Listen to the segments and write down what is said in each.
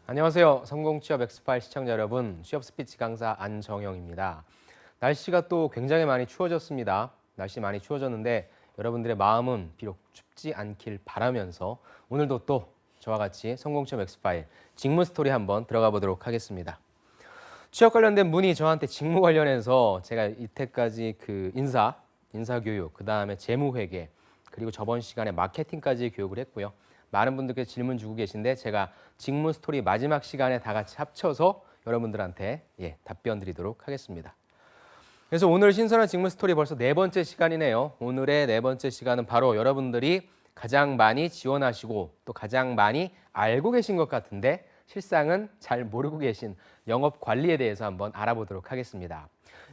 안녕하세요. 성공취업 엑스파일 시청자 여러분, 취업 스피치 강사 안정영입니다. 날씨가 또 굉장히 많이 추워졌습니다. 날씨 많이 추워졌는데 여러분들의 마음은 비록 춥지 않길 바라면서 오늘도 또 저와 같이 성공취업 엑스파일 직무 스토리 한번 들어가 보도록 하겠습니다. 취업 관련된 문의 저한테 직무 관련해서 제가 이때까지 인사교육, 그 다음에 재무회계, 그리고 저번 시간에 마케팅까지 교육을 했고요. 많은 분들께서 질문 주고 계신데 제가 직무 스토리 마지막 시간에 다 같이 합쳐서 여러분들한테 답변 드리도록 하겠습니다. 그래서 오늘 신선한 직무 스토리 벌써 네 번째 시간이네요. 오늘의 네 번째 시간은 바로 여러분들이 가장 많이 지원하시고 또 가장 많이 알고 계신 것 같은데 실상은 잘 모르고 계신 영업 관리에 대해서 한번 알아보도록 하겠습니다.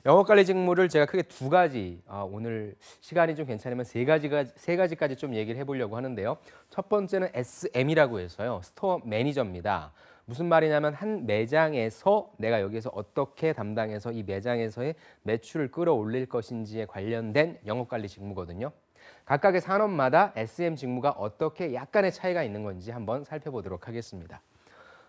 영업 관리 직무를 제가 크게 두 가지, 오늘 시간이 좀 괜찮으면 세 가지까지 좀 얘기를 해보려고 하는데요. 첫 번째는 SM이라고 해서요. 스토어 매니저입니다. 무슨 말이냐면 한 매장에서 내가 여기서 어떻게 담당해서 이 매장에서의 매출을 끌어올릴 것인지에 관련된 영업 관리 직무거든요. 각각의 산업마다 SM 직무가 어떻게 약간의 차이가 있는 건지 한번 살펴보도록 하겠습니다.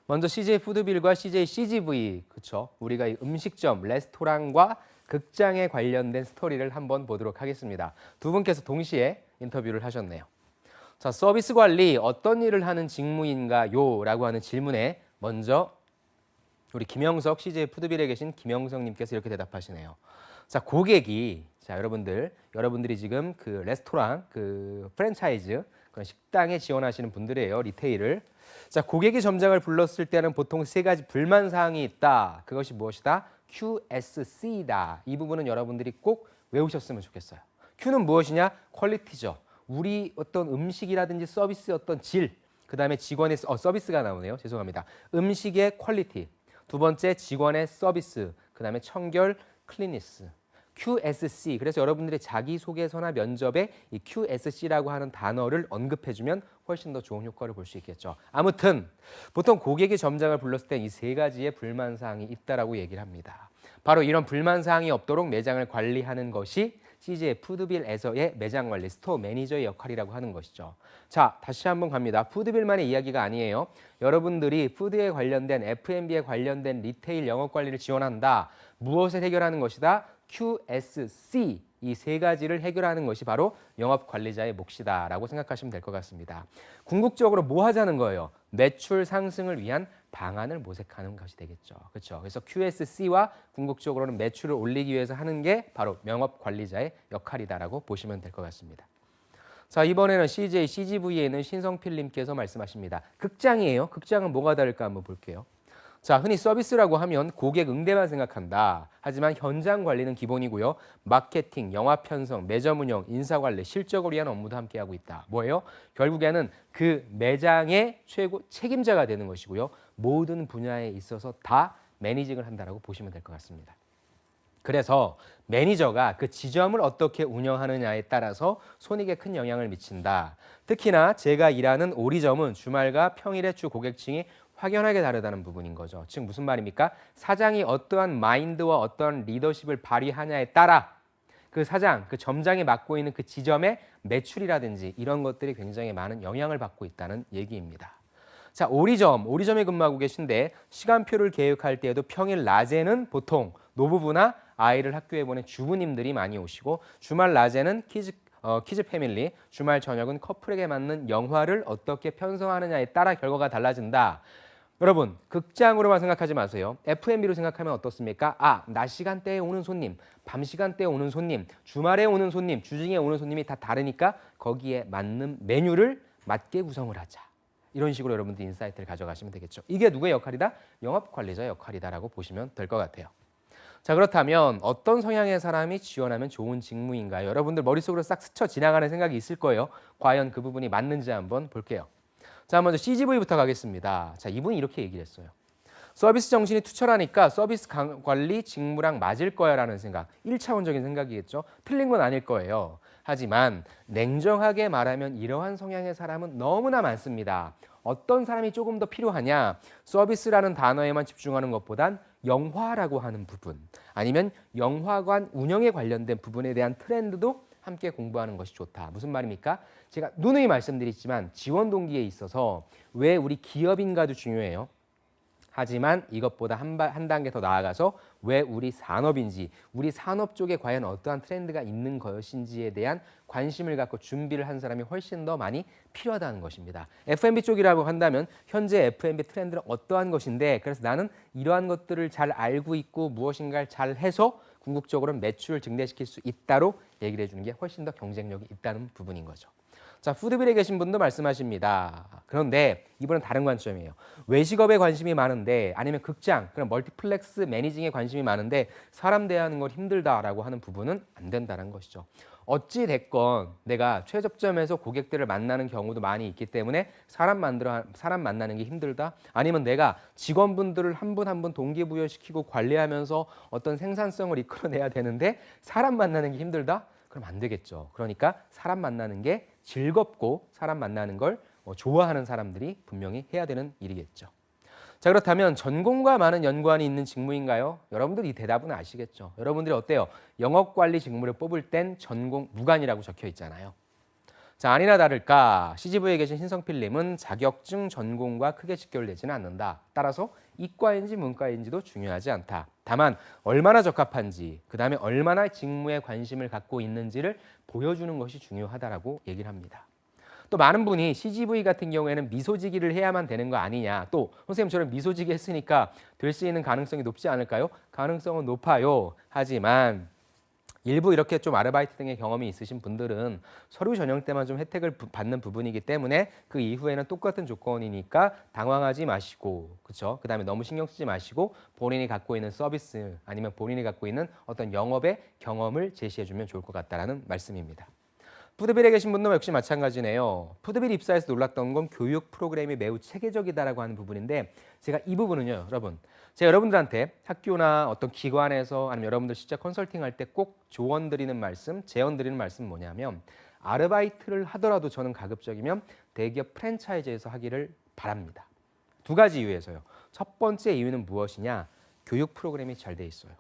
먼저 CJ 푸드빌과 CJ CGV, 그렇죠? 우리가 이 음식점, 레스토랑과 극장에 관련된 스토리를 한번 보도록 하겠습니다. 두 분께서 동시에 인터뷰를 하셨네요. 자, 서비스 관리 어떤 일을 하는 직무인가요? 라고 하는 질문에 먼저 우리 김영석 CJ 푸드빌에 계신 김영석 님께서 이렇게 대답하시네요. 자, 여러분들이 지금 그 레스토랑, 그 프랜차이즈, 그런 식당에 지원하시는 분들이에요. 리테일을. 자, 고객이 점장을 불렀을 때는 보통 세 가지 불만 사항이 있다. 그것이 무엇이다? QSC다. 이 부분은 여러분들이 꼭 외우셨으면 좋겠어요. Q는 무엇이냐? 퀄리티죠. 우리 어떤 음식이라든지 서비스의 어떤 질, 그 다음에 직원의 서비스가 나오네요. 죄송합니다. 음식의 퀄리티. 두 번째 직원의 서비스. 그 다음에 청결, 클리니스. QSC. 그래서 여러분들이 자기소개서나 면접에 이 QSC라고 하는 단어를 언급해주면 훨씬 더 좋은 효과를 볼 수 있겠죠. 아무튼 보통 고객이 점장을 불렀을 때 이 세 가지의 불만사항이 있다라고 얘기를 합니다. 바로 이런 불만사항이 없도록 매장을 관리하는 것이 CJ 푸드빌에서의 매장 관리, 스토어 매니저의 역할이라고 하는 것이죠. 자, 다시 한번 갑니다. 푸드빌만의 이야기가 아니에요. 여러분들이 푸드에 관련된, F&B에 관련된 리테일 영업 관리를 지원한다. 무엇을 해결하는 것이다? QSC, 이 세 가지를 해결하는 것이 바로 영업관리자의 몫이다라고 생각하시면 될 것 같습니다. 궁극적으로 뭐 하자는 거예요? 매출 상승을 위한 방안을 모색하는 것이 되겠죠. 그렇죠? 그래서 QSC와 궁극적으로는 매출을 올리기 위해서 하는 게 바로 영업관리자의 역할이다라고 보시면 될 것 같습니다. 자, 이번에는 CJ, CGV에 있는 신성필님께서 말씀하십니다. 극장이에요. 극장은 뭐가 다를까 한번 볼게요. 자, 흔히 서비스라고 하면 고객 응대만 생각한다. 하지만 현장 관리는 기본이고요. 마케팅, 영화 편성, 매점 운영, 인사 관리, 실적을 위한 업무도 함께하고 있다. 뭐예요? 결국에는 그 매장의 최고 책임자가 되는 것이고요. 모든 분야에 있어서 다 매니징을 한다라고 보시면 될 것 같습니다. 그래서 매니저가 그 지점을 어떻게 운영하느냐에 따라서 손익에 큰 영향을 미친다. 특히나 제가 일하는 오리점은 주말과 평일에 주 고객층이 확연하게 다르다는 부분인 거죠. 즉 무슨 말입니까? 사장이 어떠한 마인드와 어떠한 리더십을 발휘하냐에 따라 그 사장, 그 점장이 맡고 있는 그 지점의 매출이라든지 이런 것들이 굉장히 많은 영향을 받고 있다는 얘기입니다. 자, 오리점에 근무하고 계신데 시간표를 계획할 때에도 평일 낮에는 보통 노부부나 아이를 학교에 보낸 주부님들이 많이 오시고 주말 낮에는 키즈 패밀리, 주말 저녁은 커플에게 맞는 영화를 어떻게 편성하느냐에 따라 결과가 달라진다. 여러분, 극장으로만 생각하지 마세요. F&B로 생각하면 어떻습니까? 낮 시간대에 오는 손님, 밤 시간대에 오는 손님, 주말에 오는 손님, 주중에 오는 손님이 다 다르니까 거기에 맞는 메뉴를 맞게 구성을 하자. 이런 식으로 여러분들 인사이트를 가져가시면 되겠죠. 이게 누구의 역할이다? 영업관리자의 역할이다라고 보시면 될 것 같아요. 자, 그렇다면 어떤 성향의 사람이 지원하면 좋은 직무인가요? 여러분들 머릿속으로 싹 스쳐 지나가는 생각이 있을 거예요. 과연 그 부분이 맞는지 한번 볼게요. 자, 먼저 CGV부터 가겠습니다. 자, 이분이 이렇게 얘기를 했어요. 서비스 정신이 투철하니까 서비스 관리 직무랑 맞을 거야 라는 생각. 1차원적인 생각이겠죠. 틀린 건 아닐 거예요. 하지만 냉정하게 말하면 이러한 성향의 사람은 너무나 많습니다. 어떤 사람이 조금 더 필요하냐? 서비스라는 단어에만 집중하는 것보단 영화라고 하는 부분, 아니면 영화관 운영에 관련된 부분에 대한 트렌드도 함께 공부하는 것이 좋다. 무슨 말입니까? 제가 누누이 말씀드리지만 지원 동기에 있어서 왜 우리 기업인가도 중요해요. 하지만 이것보다 한 단계 더 나아가서 왜 우리 산업인지, 우리 산업 쪽에 과연 어떠한 트렌드가 있는 것인지에 대한 관심을 갖고 준비를 한 사람이 훨씬 더 많이 필요하다는 것입니다. F&B 쪽이라고 한다면 현재 F&B 트렌드는 어떠한 것인데, 그래서 나는 이러한 것들을 잘 알고 있고 무엇인가를 잘 해서 궁극적으로 매출을 증대시킬 수 있다로 얘기를 해주는 게 훨씬 더 경쟁력이 있다는 부분인 거죠. 자, 푸드빌에 계신 분도 말씀하십니다. 그런데 이번엔 다른 관점이에요. 외식업에 관심이 많은데 아니면 극장, 그런 멀티플렉스 매니징에 관심이 많은데 사람 대하는 걸 힘들다라고 하는 부분은 안 된다는 것이죠. 어찌 됐건 내가 최저점에서 고객들을 만나는 경우도 많이 있기 때문에 사람 만나는 게 힘들다. 아니면 내가 직원분들을 한 분 한 분 동기부여시키고 관리하면서 어떤 생산성을 이끌어내야 되는데 사람 만나는 게 힘들다. 그럼 안 되겠죠. 그러니까 사람 만나는 게 즐겁고 사람 만나는 걸 좋아하는 사람들이 분명히 해야 되는 일이겠죠. 자, 그렇다면 전공과 많은 연관이 있는 직무인가요? 여러분들 이 대답은 아시겠죠. 여러분들이 어때요? 영업관리 직무를 뽑을 땐 전공 무관이라고 적혀 있잖아요. 자, 아니나 다를까 CGV에 계신 신성필님은 자격증 전공과 크게 직결되지는 않는다. 따라서 이과인지 문과인지도 중요하지 않다. 다만 얼마나 적합한지, 그 다음에 얼마나 직무에 관심을 갖고 있는지를 보여주는 것이 중요하다라고 얘기를 합니다. 또 많은 분이 CGV 같은 경우에는 미소지기를 해야만 되는 거 아니냐. 또 선생님 저는 미소지기 했으니까 될 수 있는 가능성이 높지 않을까요? 가능성은 높아요. 하지만 일부 이렇게 좀 아르바이트 등의 경험이 있으신 분들은 서류 전형 때만 좀 혜택을 받는 부분이기 때문에 그 이후에는 똑같은 조건이니까 당황하지 마시고, 그렇죠? 그다음에 너무 신경 쓰지 마시고 본인이 갖고 있는 서비스 아니면 본인이 갖고 있는 어떤 영업의 경험을 제시해주면 좋을 것 같다라는 말씀입니다. 푸드빌에 계신 분도 역시 마찬가지네요. 푸드빌 입사해서 놀랐던 건 교육 프로그램이 매우 체계적이다라고 하는 부분인데 제가 이 부분은요, 여러분. 제가 여러분들한테 학교나 어떤 기관에서 아니면 여러분들 진짜 컨설팅할 때 꼭 조언 드리는 말씀, 제언 드리는 말씀은 뭐냐면 아르바이트를 하더라도 저는 가급적이면 대기업 프랜차이즈에서 하기를 바랍니다. 두 가지 이유에서요. 첫 번째 이유는 무엇이냐? 교육 프로그램이 잘 돼 있어요.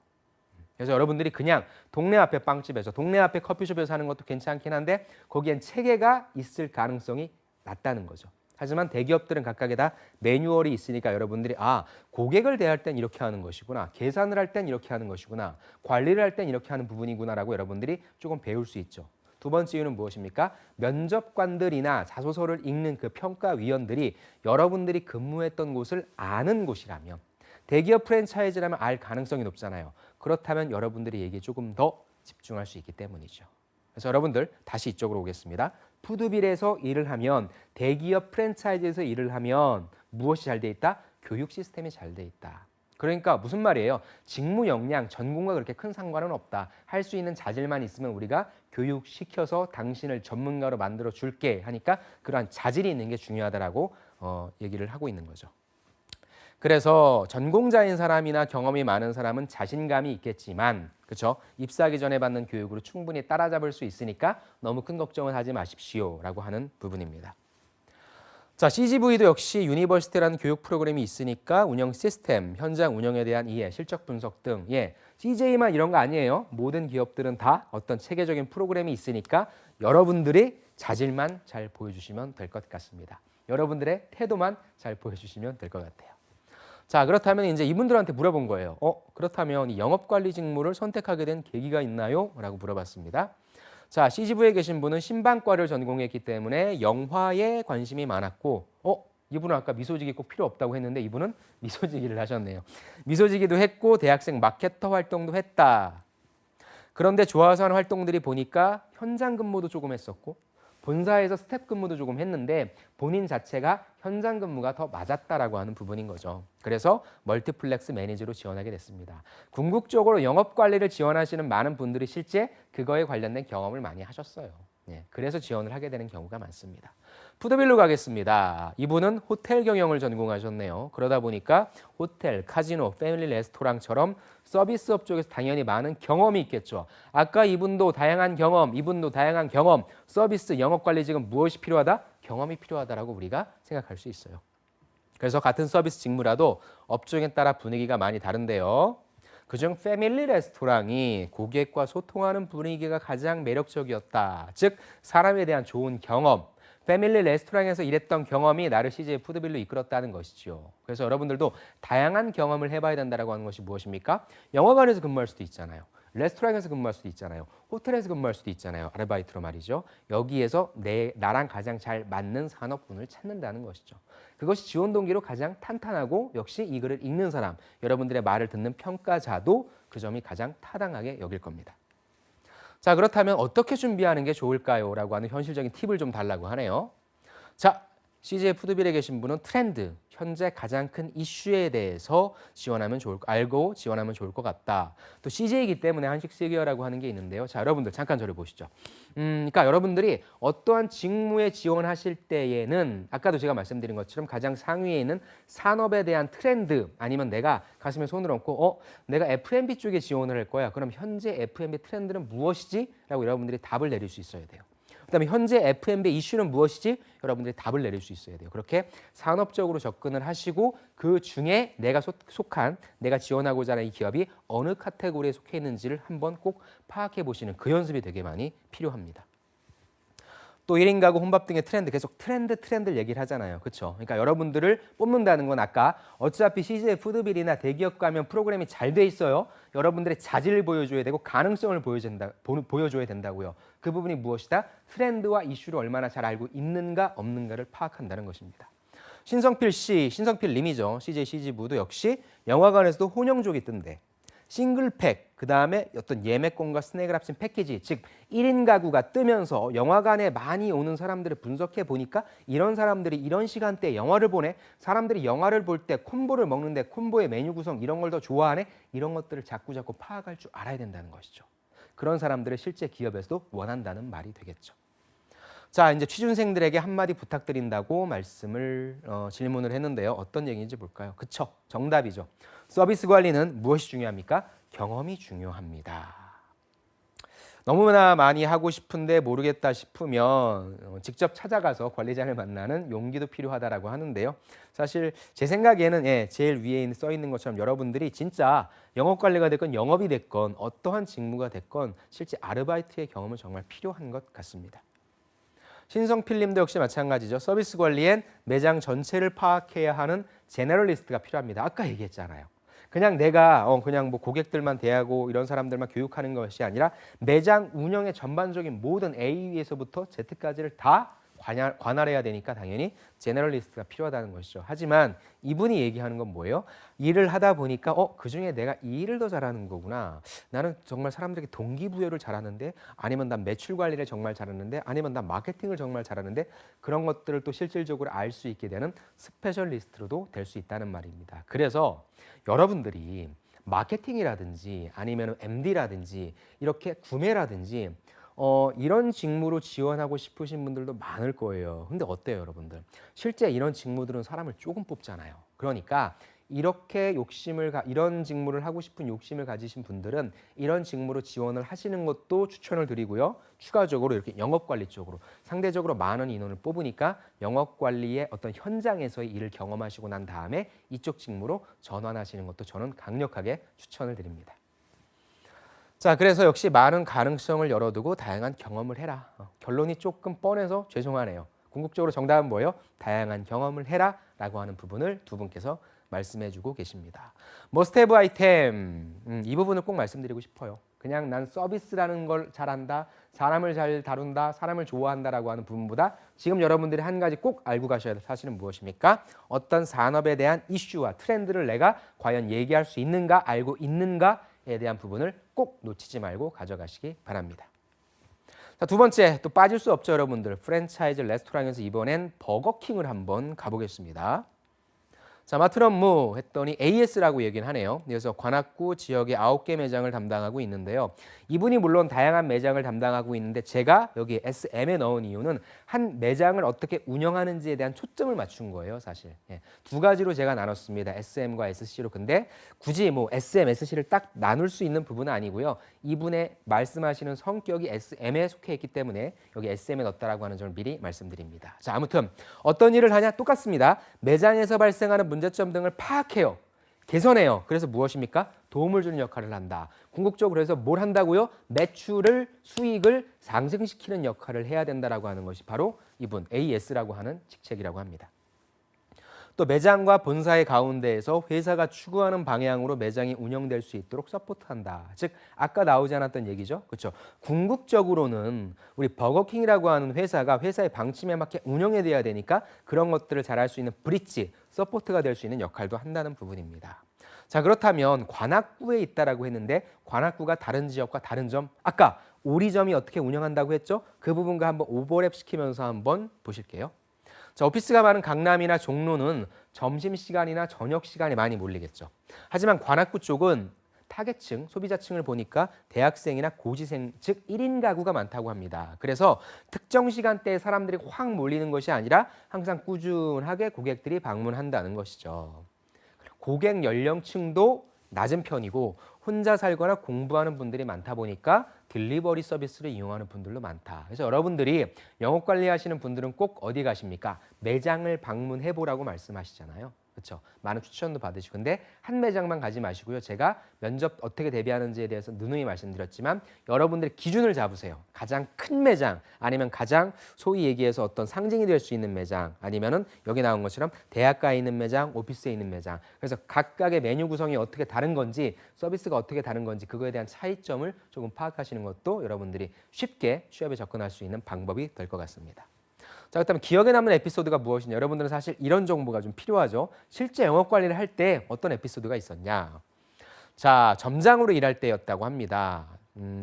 그래서 여러분들이 그냥 동네 앞에 빵집에서 동네 앞에 커피숍에서 하는 것도 괜찮긴 한데 거기엔 체계가 있을 가능성이 낮다는 거죠. 하지만 대기업들은 각각에 다 매뉴얼이 있으니까 여러분들이 고객을 대할 땐 이렇게 하는 것이구나. 계산을 할 땐 이렇게 하는 것이구나. 관리를 할 땐 이렇게 하는 부분이구나라고 여러분들이 조금 배울 수 있죠. 두 번째 이유는 무엇입니까? 면접관들이나 자소서를 읽는 그 평가위원들이 여러분들이 근무했던 곳을 아는 곳이라면 대기업 프랜차이즈라면 알 가능성이 높잖아요. 그렇다면 여러분들이 얘기에 조금 더 집중할 수 있기 때문이죠. 그래서 여러분들 다시 이쪽으로 오겠습니다. 푸드빌에서 일을 하면 대기업 프랜차이즈에서 일을 하면 무엇이 잘 돼 있다? 교육 시스템이 잘 돼 있다. 그러니까 무슨 말이에요? 직무 역량, 전공과 그렇게 큰 상관은 없다. 할 수 있는 자질만 있으면 우리가 교육시켜서 당신을 전문가로 만들어 줄게 하니까 그러한 자질이 있는 게 중요하다라고 얘기를 하고 있는 거죠. 그래서 전공자인 사람이나 경험이 많은 사람은 자신감이 있겠지만, 그렇죠? 입사하기 전에 받는 교육으로 충분히 따라잡을 수 있으니까 너무 큰 걱정은 하지 마십시오라고 하는 부분입니다. 자, CGV도 역시 유니버시티라는 교육 프로그램이 있으니까 운영 시스템, 현장 운영에 대한 이해, 실적 분석 등, CJ만 이런 거 아니에요. 모든 기업들은 다 어떤 체계적인 프로그램이 있으니까 여러분들이 자질만 잘 보여주시면 될 것 같습니다. 여러분들의 태도만 잘 보여주시면 될 것 같아요. 자, 그렇다면 이제 이분들한테 물어본 거예요. 그렇다면 이 영업관리 직무를 선택하게 된 계기가 있나요? 라고 물어봤습니다. 자, CGV에 계신 분은 신방과를 전공했기 때문에 영화에 관심이 많았고, 이분은 아까 미소지기 꼭 필요 없다고 했는데 이분은 미소지기를 하셨네요. 미소지기도 했고 대학생 마케터 활동도 했다. 그런데 좋아서 하는 활동들이 보니까 현장 근무도 조금 했었고 본사에서 스텝 근무도 조금 했는데 본인 자체가 현장 근무가 더 맞았다라고 하는 부분인 거죠. 그래서 멀티플렉스 매니저로 지원하게 됐습니다. 궁극적으로 영업 관리를 지원하시는 많은 분들이 실제 그거에 관련된 경험을 많이 하셨어요. 그래서 지원을 하게 되는 경우가 많습니다. 푸드빌로 가겠습니다. 이분은 호텔 경영을 전공하셨네요. 그러다 보니까 호텔, 카지노, 패밀리 레스토랑처럼 서비스업 쪽에서 당연히 많은 경험이 있겠죠. 아까 이분도 다양한 경험, 서비스, 영업관리직은 무엇이 필요하다? 경험이 필요하다라고 우리가 생각할 수 있어요. 그래서 같은 서비스 직무라도 업종에 따라 분위기가 많이 다른데요. 그중 패밀리 레스토랑이 고객과 소통하는 분위기가 가장 매력적이었다. 즉 사람에 대한 좋은 경험, 패밀리 레스토랑에서 일했던 경험이 나를 CJ 푸드빌로 이끌었다는 것이죠. 그래서 여러분들도 다양한 경험을 해봐야 된다고 하는 것이 무엇입니까? 영화관에서 근무할 수도 있잖아요. 레스토랑에서 근무할 수도 있잖아요. 호텔에서 근무할 수도 있잖아요. 아르바이트로 말이죠. 여기에서 나랑 가장 잘 맞는 산업군을 찾는다는 것이죠. 그것이 지원 동기로 가장 탄탄하고 역시 이 글을 읽는 사람, 여러분들의 말을 듣는 평가자도 그 점이 가장 타당하게 여길 겁니다. 자, 그렇다면 어떻게 준비하는 게 좋을까요? 라고 하는 현실적인 팁을 좀 달라고 하네요. 자, CJ 푸드빌에 계신 분은 트렌드, 현재 가장 큰 이슈에 대해서 알고 지원하면 좋을 것 같다. 또 CJ이기 때문에 한식 세계화라고 하는 게 있는데요. 자, 여러분들 잠깐 저를 보시죠. 그러니까 여러분들이 어떠한 직무에 지원하실 때에는 아까도 제가 말씀드린 것처럼 가장 상위에 있는 산업에 대한 트렌드 아니면 내가 가슴에 손을 얹고 내가 F&B 쪽에 지원을 할 거야. 그럼 현재 F&B 트렌드는 무엇이지? 라고 여러분들이 답을 내릴 수 있어야 돼요. 그다음에 현재 F&B 이슈는 무엇이지? 여러분들이 답을 내릴 수 있어야 돼요. 그렇게 산업적으로 접근을 하시고 그 중에 내가 속한 내가 지원하고자 하는 이 기업이 어느 카테고리에 속해 있는지를 한번 꼭 파악해 보시는 그 연습이 되게 많이 필요합니다. 또 1인 가구 혼밥 등의 트렌드 계속 트렌드를 얘기를 하잖아요. 그렇죠? 그러니까 여러분들을 뽑는다는 건 아까 어차피 CJ 푸드빌이나 대기업 가면 프로그램이 잘 돼 있어요. 여러분들의 자질을 보여줘야 되고 가능성을 보여줘야 된다고요. 그 부분이 무엇이다? 트렌드와 이슈를 얼마나 잘 알고 있는가 없는가를 파악한다는 것입니다. 신성필 님이죠. CJ CG부도 역시 영화관에서도 혼영족이 뜬대. 싱글팩, 그 다음에 어떤 예매권과 스낵을 합친 패키지, 즉 1인 가구가 뜨면서 영화관에 많이 오는 사람들을 분석해 보니까 이런 사람들이 이런 시간대에 영화를 보네, 사람들이 영화를 볼 때 콤보를 먹는데 콤보의 메뉴 구성 이런 걸 더 좋아하네, 이런 것들을 자꾸 파악할 줄 알아야 된다는 것이죠. 그런 사람들을 실제 기업에서도 원한다는 말이 되겠죠. 자, 이제 취준생들에게 한마디 부탁드린다고 질문을 했는데요. 어떤 얘기인지 볼까요? 그쵸, 정답이죠. 서비스 관리는 무엇이 중요합니까? 경험이 중요합니다. 너무나 많이 하고 싶은데 모르겠다 싶으면 직접 찾아가서 관리자를 만나는 용기도 필요하다라고 하는데요. 사실 제 생각에는 제일 위에 써 있는 것처럼 여러분들이 진짜 영업 관리가 됐건 영업이 됐건 어떠한 직무가 됐건 실제 아르바이트의 경험은 정말 필요한 것 같습니다. 신성필 님도 역시 마찬가지죠. 서비스 관리엔 매장 전체를 파악해야 하는 제너럴리스트가 필요합니다. 아까 얘기했잖아요. 그냥 내가 그냥 고객들만 대하고 이런 사람들만 교육하는 것이 아니라 매장 운영의 전반적인 모든 A에서부터 Z까지를 다 관할해야 되니까 당연히 제너럴리스트가 필요하다는 것이죠. 하지만 이분이 얘기하는 건 뭐예요? 일을 하다 보니까 그중에 내가 이 일을 더 잘하는 거구나. 나는 정말 사람들에게 동기부여를 잘하는데, 아니면 난 매출 관리를 정말 잘하는데, 아니면 난 마케팅을 정말 잘하는데, 그런 것들을 또 실질적으로 알 수 있게 되는 스페셜리스트로도 될 수 있다는 말입니다. 그래서 여러분들이 마케팅이라든지 아니면 MD라든지 이렇게 구매라든지 이런 직무로 지원하고 싶으신 분들도 많을 거예요. 근데 어때요, 여러분들? 실제 이런 직무들은 사람을 조금 뽑잖아요. 그러니까 이런 직무를 하고 싶은 욕심을 가지신 분들은 이런 직무로 지원을 하시는 것도 추천을 드리고요. 추가적으로 이렇게 영업관리 쪽으로 상대적으로 많은 인원을 뽑으니까 영업관리의 어떤 현장에서의 일을 경험하시고 난 다음에 이쪽 직무로 전환하시는 것도 저는 강력하게 추천을 드립니다. 자, 그래서 역시 많은 가능성을 열어두고 다양한 경험을 해라. 결론이 조금 뻔해서 죄송하네요. 궁극적으로 정답은 뭐예요? 다양한 경험을 해라 라고 하는 부분을 두 분께서 말씀해주고 계십니다. 머스트헤브 아이템, 이 부분을 꼭 말씀드리고 싶어요. 그냥 난 서비스라는 걸 잘한다, 사람을 잘 다룬다, 사람을 좋아한다라고 하는 부분보다 지금 여러분들이 한 가지 꼭 알고 가셔야 될 사실은 무엇입니까? 어떤 산업에 대한 이슈와 트렌드를 내가 과연 얘기할 수 있는가, 알고 있는가에 대한 부분을 꼭 놓치지 말고 가져가시기 바랍니다. 자, 두 번째, 또 빠질 수 없죠, 여러분들. 프랜차이즈 레스토랑에서 이번엔 버거킹을 한번 가보겠습니다. 자, 맡은 업무 했더니 AS라고 얘기는 하네요. 그래서 관악구 지역에 9개 매장을 담당하고 있는데요. 이분이 물론 다양한 매장을 담당하고 있는데 제가 여기 SM에 넣은 이유는 한 매장을 어떻게 운영하는지에 대한 초점을 맞춘 거예요, 사실. 두 가지로 제가 나눴습니다. SM과 SC로. 근데 굳이 SM, SC를 딱 나눌 수 있는 부분은 아니고요. 이분의 말씀하시는 성격이 SM에 속해 있기 때문에 여기 SM에 넣었다라고 하는 점을 미리 말씀드립니다. 자, 아무튼 어떤 일을 하냐? 똑같습니다. 매장에서 발생하는 문제점 등을 파악해요. 개선해요. 그래서 무엇입니까? 도움을 주는 역할을 한다. 궁극적으로 해서 뭘 한다고요? 매출을, 수익을 상승시키는 역할을 해야 된다라고 하는 것이 바로 이분 AS라고 하는 직책이라고 합니다. 또 매장과 본사의 가운데에서 회사가 추구하는 방향으로 매장이 운영될 수 있도록 서포트한다. 즉 아까 나오지 않았던 얘기죠. 그렇죠? 궁극적으로는 우리 버거킹이라고 하는 회사가 회사의 방침에 맞게 운영이 돼야 되니까 그런 것들을 잘할 수 있는 브릿지, 서포트가 될 수 있는 역할도 한다는 부분입니다. 자, 그렇다면 관악구에 있다라고 했는데 관악구가 다른 지역과 다른 점, 아까 오리점이 어떻게 운영한다고 했죠? 그 부분과 한번 오버랩 시키면서 한번 보실게요. 자, 오피스가 많은 강남이나 종로는 점심시간이나 저녁시간에 많이 몰리겠죠. 하지만 관악구 쪽은 타겟층, 소비자층을 보니까 대학생이나 고시생, 즉 1인 가구가 많다고 합니다. 그래서 특정 시간대에 사람들이 확 몰리는 것이 아니라 항상 꾸준하게 고객들이 방문한다는 것이죠. 고객 연령층도 낮은 편이고 혼자 살거나 공부하는 분들이 많다 보니까 딜리버리 서비스를 이용하는 분들도 많다. 그래서 여러분들이 영업 관리하시는 분들은 꼭 어디 가십니까? 매장을 방문해 보라고 말씀하시잖아요. 그렇죠? 많은 추천도 받으시고 근데 한 매장만 가지 마시고요. 제가 면접 어떻게 대비하는지에 대해서 누누이 말씀드렸지만 여러분들의 기준을 잡으세요. 가장 큰 매장 아니면 가장 소위 얘기해서 어떤 상징이 될 수 있는 매장 아니면은 여기 나온 것처럼 대학가에 있는 매장, 오피스에 있는 매장. 그래서 각각의 메뉴 구성이 어떻게 다른 건지 서비스가 어떻게 다른 건지 그거에 대한 차이점을 조금 파악하시는 것도 여러분들이 쉽게 취업에 접근할 수 있는 방법이 될 것 같습니다. 자, 그렇다면 기억에 남는 에피소드가 무엇이냐? 여러분들은 사실 이런 정보가 좀 필요하죠. 실제 영업 관리를 할 때 어떤 에피소드가 있었냐? 자, 점장으로 일할 때였다고 합니다.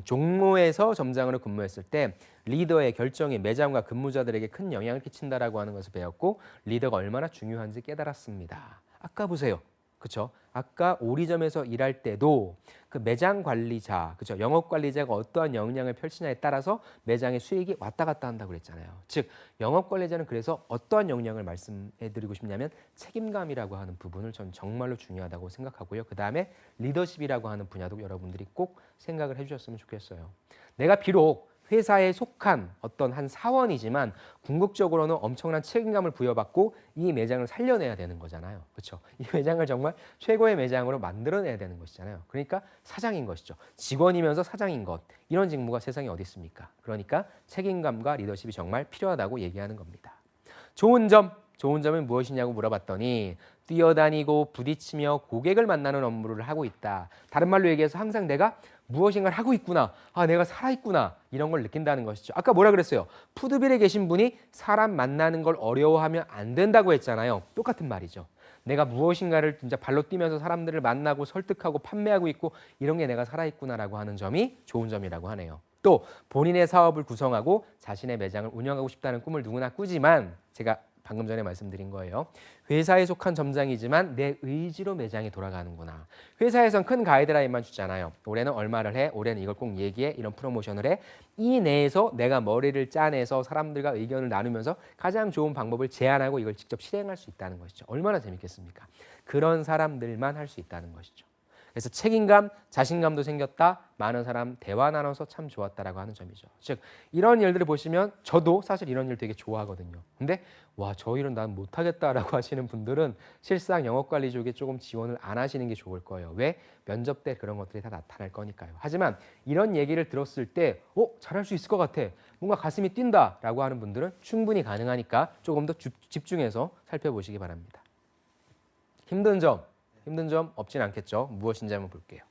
종로에서 점장으로 근무했을 때 리더의 결정이 매장과 근무자들에게 큰 영향을 끼친다라고 하는 것을 배웠고 리더가 얼마나 중요한지 깨달았습니다. 아까 보세요. 그렇죠? 아까 오리점에서 일할 때도 그 매장 관리자, 그렇죠? 영업 관리자가 어떠한 역량을 펼치냐에 따라서 매장의 수익이 왔다 갔다 한다고 그랬잖아요. 즉 영업 관리자는 그래서 어떠한 역량을 말씀해드리고 싶냐면 책임감이라고 하는 부분을 전 정말로 중요하다고 생각하고요. 그 다음에 리더십이라고 하는 분야도 여러분들이 꼭 생각을 해주셨으면 좋겠어요. 내가 비록 회사에 속한 어떤 한 사원이지만 궁극적으로는 엄청난 책임감을 부여받고 이 매장을 살려내야 되는 거잖아요. 그렇죠? 이 매장을 정말 최고의 매장으로 만들어내야 되는 것이잖아요. 그러니까 사장인 것이죠. 직원이면서 사장인 것. 이런 직무가 세상에 어디 있습니까? 그러니까 책임감과 리더십이 정말 필요하다고 얘기하는 겁니다. 좋은 점은 무엇이냐고 물어봤더니 뛰어다니고 부딪히며 고객을 만나는 업무를 하고 있다. 다른 말로 얘기해서 항상 내가 무엇인가를 하고 있구나. 아, 내가 살아있구나. 이런 걸 느낀다는 것이죠. 아까 뭐라 그랬어요? 푸드빌에 계신 분이 사람 만나는 걸 어려워하면 안 된다고 했잖아요. 똑같은 말이죠. 내가 무엇인가를 진짜 발로 뛰면서 사람들을 만나고 설득하고 판매하고 있고 이런 게 내가 살아있구나라고 하는 점이 좋은 점이라고 하네요. 또 본인의 사업을 구성하고 자신의 매장을 운영하고 싶다는 꿈을 누구나 꾸지만 제가 방금 전에 말씀드린 거예요. 회사에 속한 점장이지만 내 의지로 매장이 돌아가는구나. 회사에선 큰 가이드라인만 주잖아요. 올해는 얼마를 해? 올해는 이걸 꼭 얘기해? 이런 프로모션을 해? 이 내에서 내가 머리를 짜내서 사람들과 의견을 나누면서 가장 좋은 방법을 제안하고 이걸 직접 실행할 수 있다는 것이죠. 얼마나 재밌겠습니까? 그런 사람들만 할 수 있다는 것이죠. 그래서 책임감, 자신감도 생겼다. 많은 사람 대화 나눠서 참 좋았다라고 하는 점이죠. 즉 이런 일들을 보시면 저도 사실 이런 일 되게 좋아하거든요. 근데 와, 저 일은 난 못하겠다라고 하시는 분들은 실상 영업관리 쪽에 조금 지원을 안 하시는 게 좋을 거예요. 왜? 면접 때 그런 것들이 다 나타날 거니까요. 하지만 이런 얘기를 들었을 때 잘할 수 있을 것 같아. 뭔가 가슴이 뛴다라고 하는 분들은 충분히 가능하니까 조금 더 집중해서 살펴보시기 바랍니다. 힘든 점 없진 않겠죠. 무엇인지 한번 볼게요.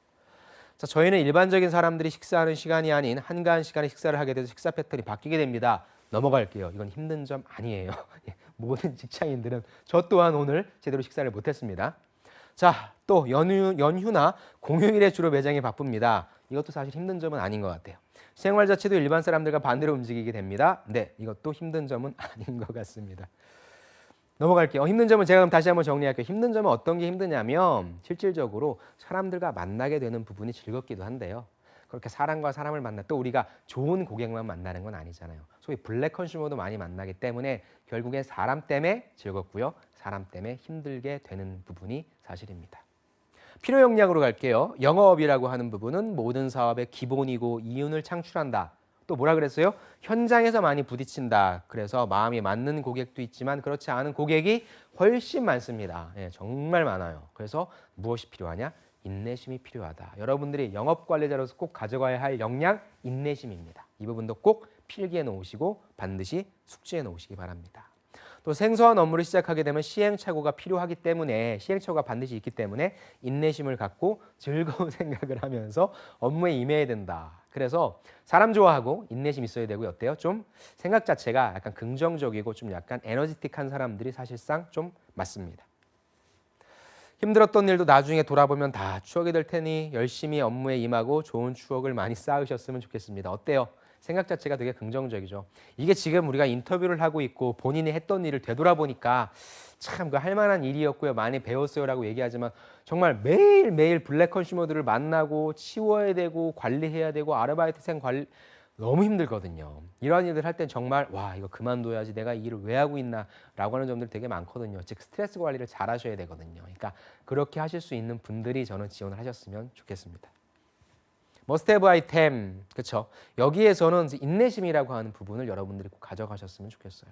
자, 저희는 일반적인 사람들이 식사하는 시간이 아닌 한가한 시간에 식사를 하게 돼서 식사 패턴이 바뀌게 됩니다. 넘어갈게요. 이건 힘든 점 아니에요. 모든 직장인들은 저 또한 오늘 제대로 식사를 못했습니다. 자, 또 연휴나 공휴일에 주로 매장이 바쁩니다. 이것도 사실 힘든 점은 아닌 것 같아요. 생활 자체도 일반 사람들과 반대로 움직이게 됩니다. 네, 이것도 힘든 점은 아닌 것 같습니다. 넘어갈게요. 힘든 점은 제가 그럼 다시 한번 정리할게요. 힘든 점은 어떤 게 힘드냐면 실질적으로 사람들과 만나게 되는 부분이 즐겁기도 한데요. 그렇게 사람과 사람을 만나 또 우리가 좋은 고객만 만나는 건 아니잖아요. 소위 블랙 컨슈머도 많이 만나기 때문에 결국엔 사람 때문에 즐겁고요. 사람 때문에 힘들게 되는 부분이 사실입니다. 필요 역량으로 갈게요. 영업이라고 하는 부분은 모든 사업의 기본이고 이윤을 창출한다. 또 뭐라 그랬어요? 현장에서 많이 부딪힌다. 그래서 마음이 맞는 고객도 있지만 그렇지 않은 고객이 훨씬 많습니다. 예, 정말 많아요. 그래서 무엇이 필요하냐? 인내심이 필요하다. 여러분들이 영업 관리자로서 꼭 가져가야 할 역량 인내심입니다. 이 부분도 꼭 필기해 놓으시고 반드시 숙지해 놓으시기 바랍니다. 또 생소한 업무를 시작하게 되면 시행착오가 필요하기 때문에 시행착오가 반드시 있기 때문에 인내심을 갖고 즐거운 생각을 하면서 업무에 임해야 된다. 그래서 사람 좋아하고 인내심 있어야 되고 어때요? 좀 생각 자체가 약간 긍정적이고 좀 약간 에너지틱한 사람들이 사실상 좀 맞습니다. 힘들었던 일도 나중에 돌아보면 다 추억이 될 테니 열심히 업무에 임하고 좋은 추억을 많이 쌓으셨으면 좋겠습니다. 어때요? 생각 자체가 되게 긍정적이죠. 이게 지금 우리가 인터뷰를 하고 있고 본인이 했던 일을 되돌아보니까 참 그 할 만한 일이었고요. 많이 배웠어요라고 얘기하지만 정말 매일매일 블랙 컨슈머들을 만나고 치워야 되고 관리해야 되고 아르바이트생 관리 너무 힘들거든요. 이런 일들 할 땐 정말 와 이거 그만둬야지 내가 이 일을 왜 하고 있나라고 하는 점들 되게 많거든요. 즉 스트레스 관리를 잘 하셔야 되거든요. 그러니까 그렇게 하실 수 있는 분들이 저는 지원을 하셨으면 좋겠습니다. 머스트 해브 아이템 그렇죠. 여기에서는 인내심이라고 하는 부분을 여러분들이 꼭 가져가셨으면 좋겠어요.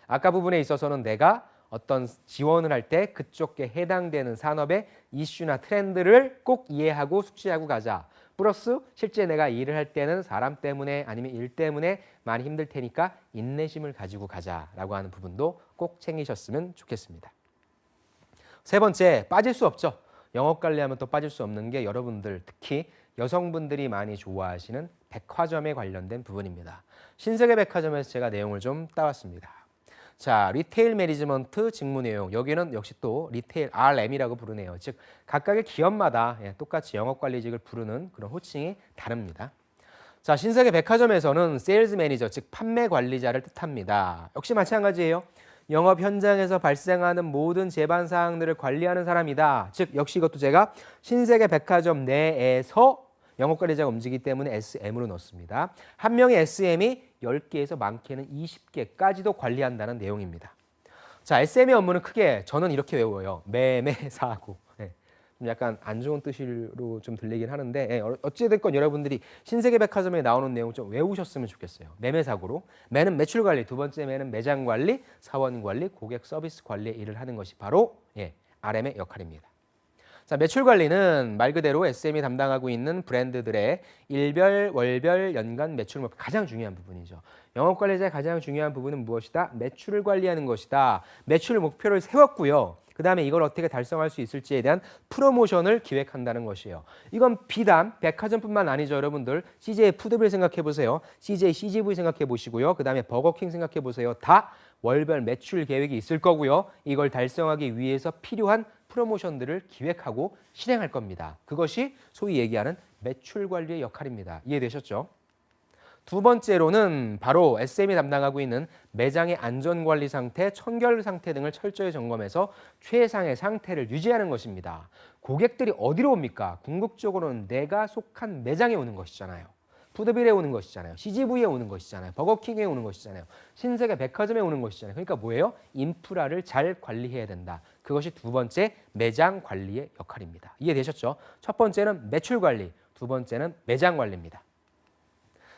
아까 부분에 있어서는 내가 어떤 지원을 할 때 그쪽에 해당되는 산업의 이슈나 트렌드를 꼭 이해하고 숙지하고 가자. 플러스 실제 내가 일을 할 때는 사람 때문에 아니면 일 때문에 많이 힘들 테니까 인내심을 가지고 가자라고 하는 부분도 꼭 챙기셨으면 좋겠습니다. 세 번째, 빠질 수 없죠. 영업 관리하면 또 빠질 수 없는 게 여러분들 특히 여성분들이 많이 좋아하시는 백화점에 관련된 부분입니다. 신세계 백화점에서 제가 내용을 좀 따왔습니다. 자, 리테일 매니지먼트 직무 내용. 여기는 역시 또 리테일 RM이라고 부르네요. 즉 각각의 기업마다 똑같이 영업관리직을 부르는 그런 호칭이 다릅니다. 자, 신세계 백화점에서는 세일즈 매니저, 즉 판매 관리자를 뜻합니다. 역시 마찬가지예요. 영업 현장에서 발생하는 모든 제반 사항들을 관리하는 사람이다. 즉 역시 이것도 제가 신세계 백화점 내에서 영업관리자가 움직이기 때문에 SM으로 넣습니다. 한 명의 SM이 10개에서 많게는 20개까지도 관리한다는 내용입니다. 자, SM의 업무는 크게 저는 이렇게 외워요. 매매, 사고. 좀 약간 안 좋은 뜻으로 좀 들리긴 하는데 어찌됐건 여러분들이 신세계 백화점에 나오는 내용 좀 외우셨으면 좋겠어요. 매매 사고로. 매는 매출 관리, 두 번째 매는 매장 관리, 사원 관리, 고객 서비스 관리에 일을 하는 것이 바로 RM의 역할입니다. 자, 매출 관리는 말 그대로 SM이 담당하고 있는 브랜드들의 일별, 월별, 연간 매출 목표 가장 중요한 부분이죠. 영업 관리자의 가장 중요한 부분은 무엇이다? 매출을 관리하는 것이다. 매출 목표를 세웠고요. 그 다음에 이걸 어떻게 달성할 수 있을지에 대한 프로모션을 기획한다는 것이에요. 이건 비단 백화점뿐만 아니죠. 여러분들 CJ 푸드빌 생각해 보세요. CJ CGV 생각해 보시고요. 그 다음에 버거킹 생각해 보세요. 다 월별 매출 계획이 있을 거고요. 이걸 달성하기 위해서 필요한 프로모션들을 기획하고 실행할 겁니다. 그것이 소위 얘기하는 매출 관리의 역할입니다. 이해되셨죠? 두 번째로는 바로 SM이 담당하고 있는 매장의 안전관리 상태, 청결 상태 등을 철저히 점검해서 최상의 상태를 유지하는 것입니다. 고객들이 어디로 옵니까? 궁극적으로는 내가 속한 매장에 오는 것이잖아요. 푸드빌에 오는 것이잖아요. CGV에 오는 것이잖아요. 버거킹에 오는 것이잖아요. 신세계 백화점에 오는 것이잖아요. 그러니까 뭐예요? 인프라를 잘 관리해야 된다. 그것이 두 번째 매장 관리의 역할입니다. 이해되셨죠? 첫 번째는 매출 관리, 두 번째는 매장 관리입니다.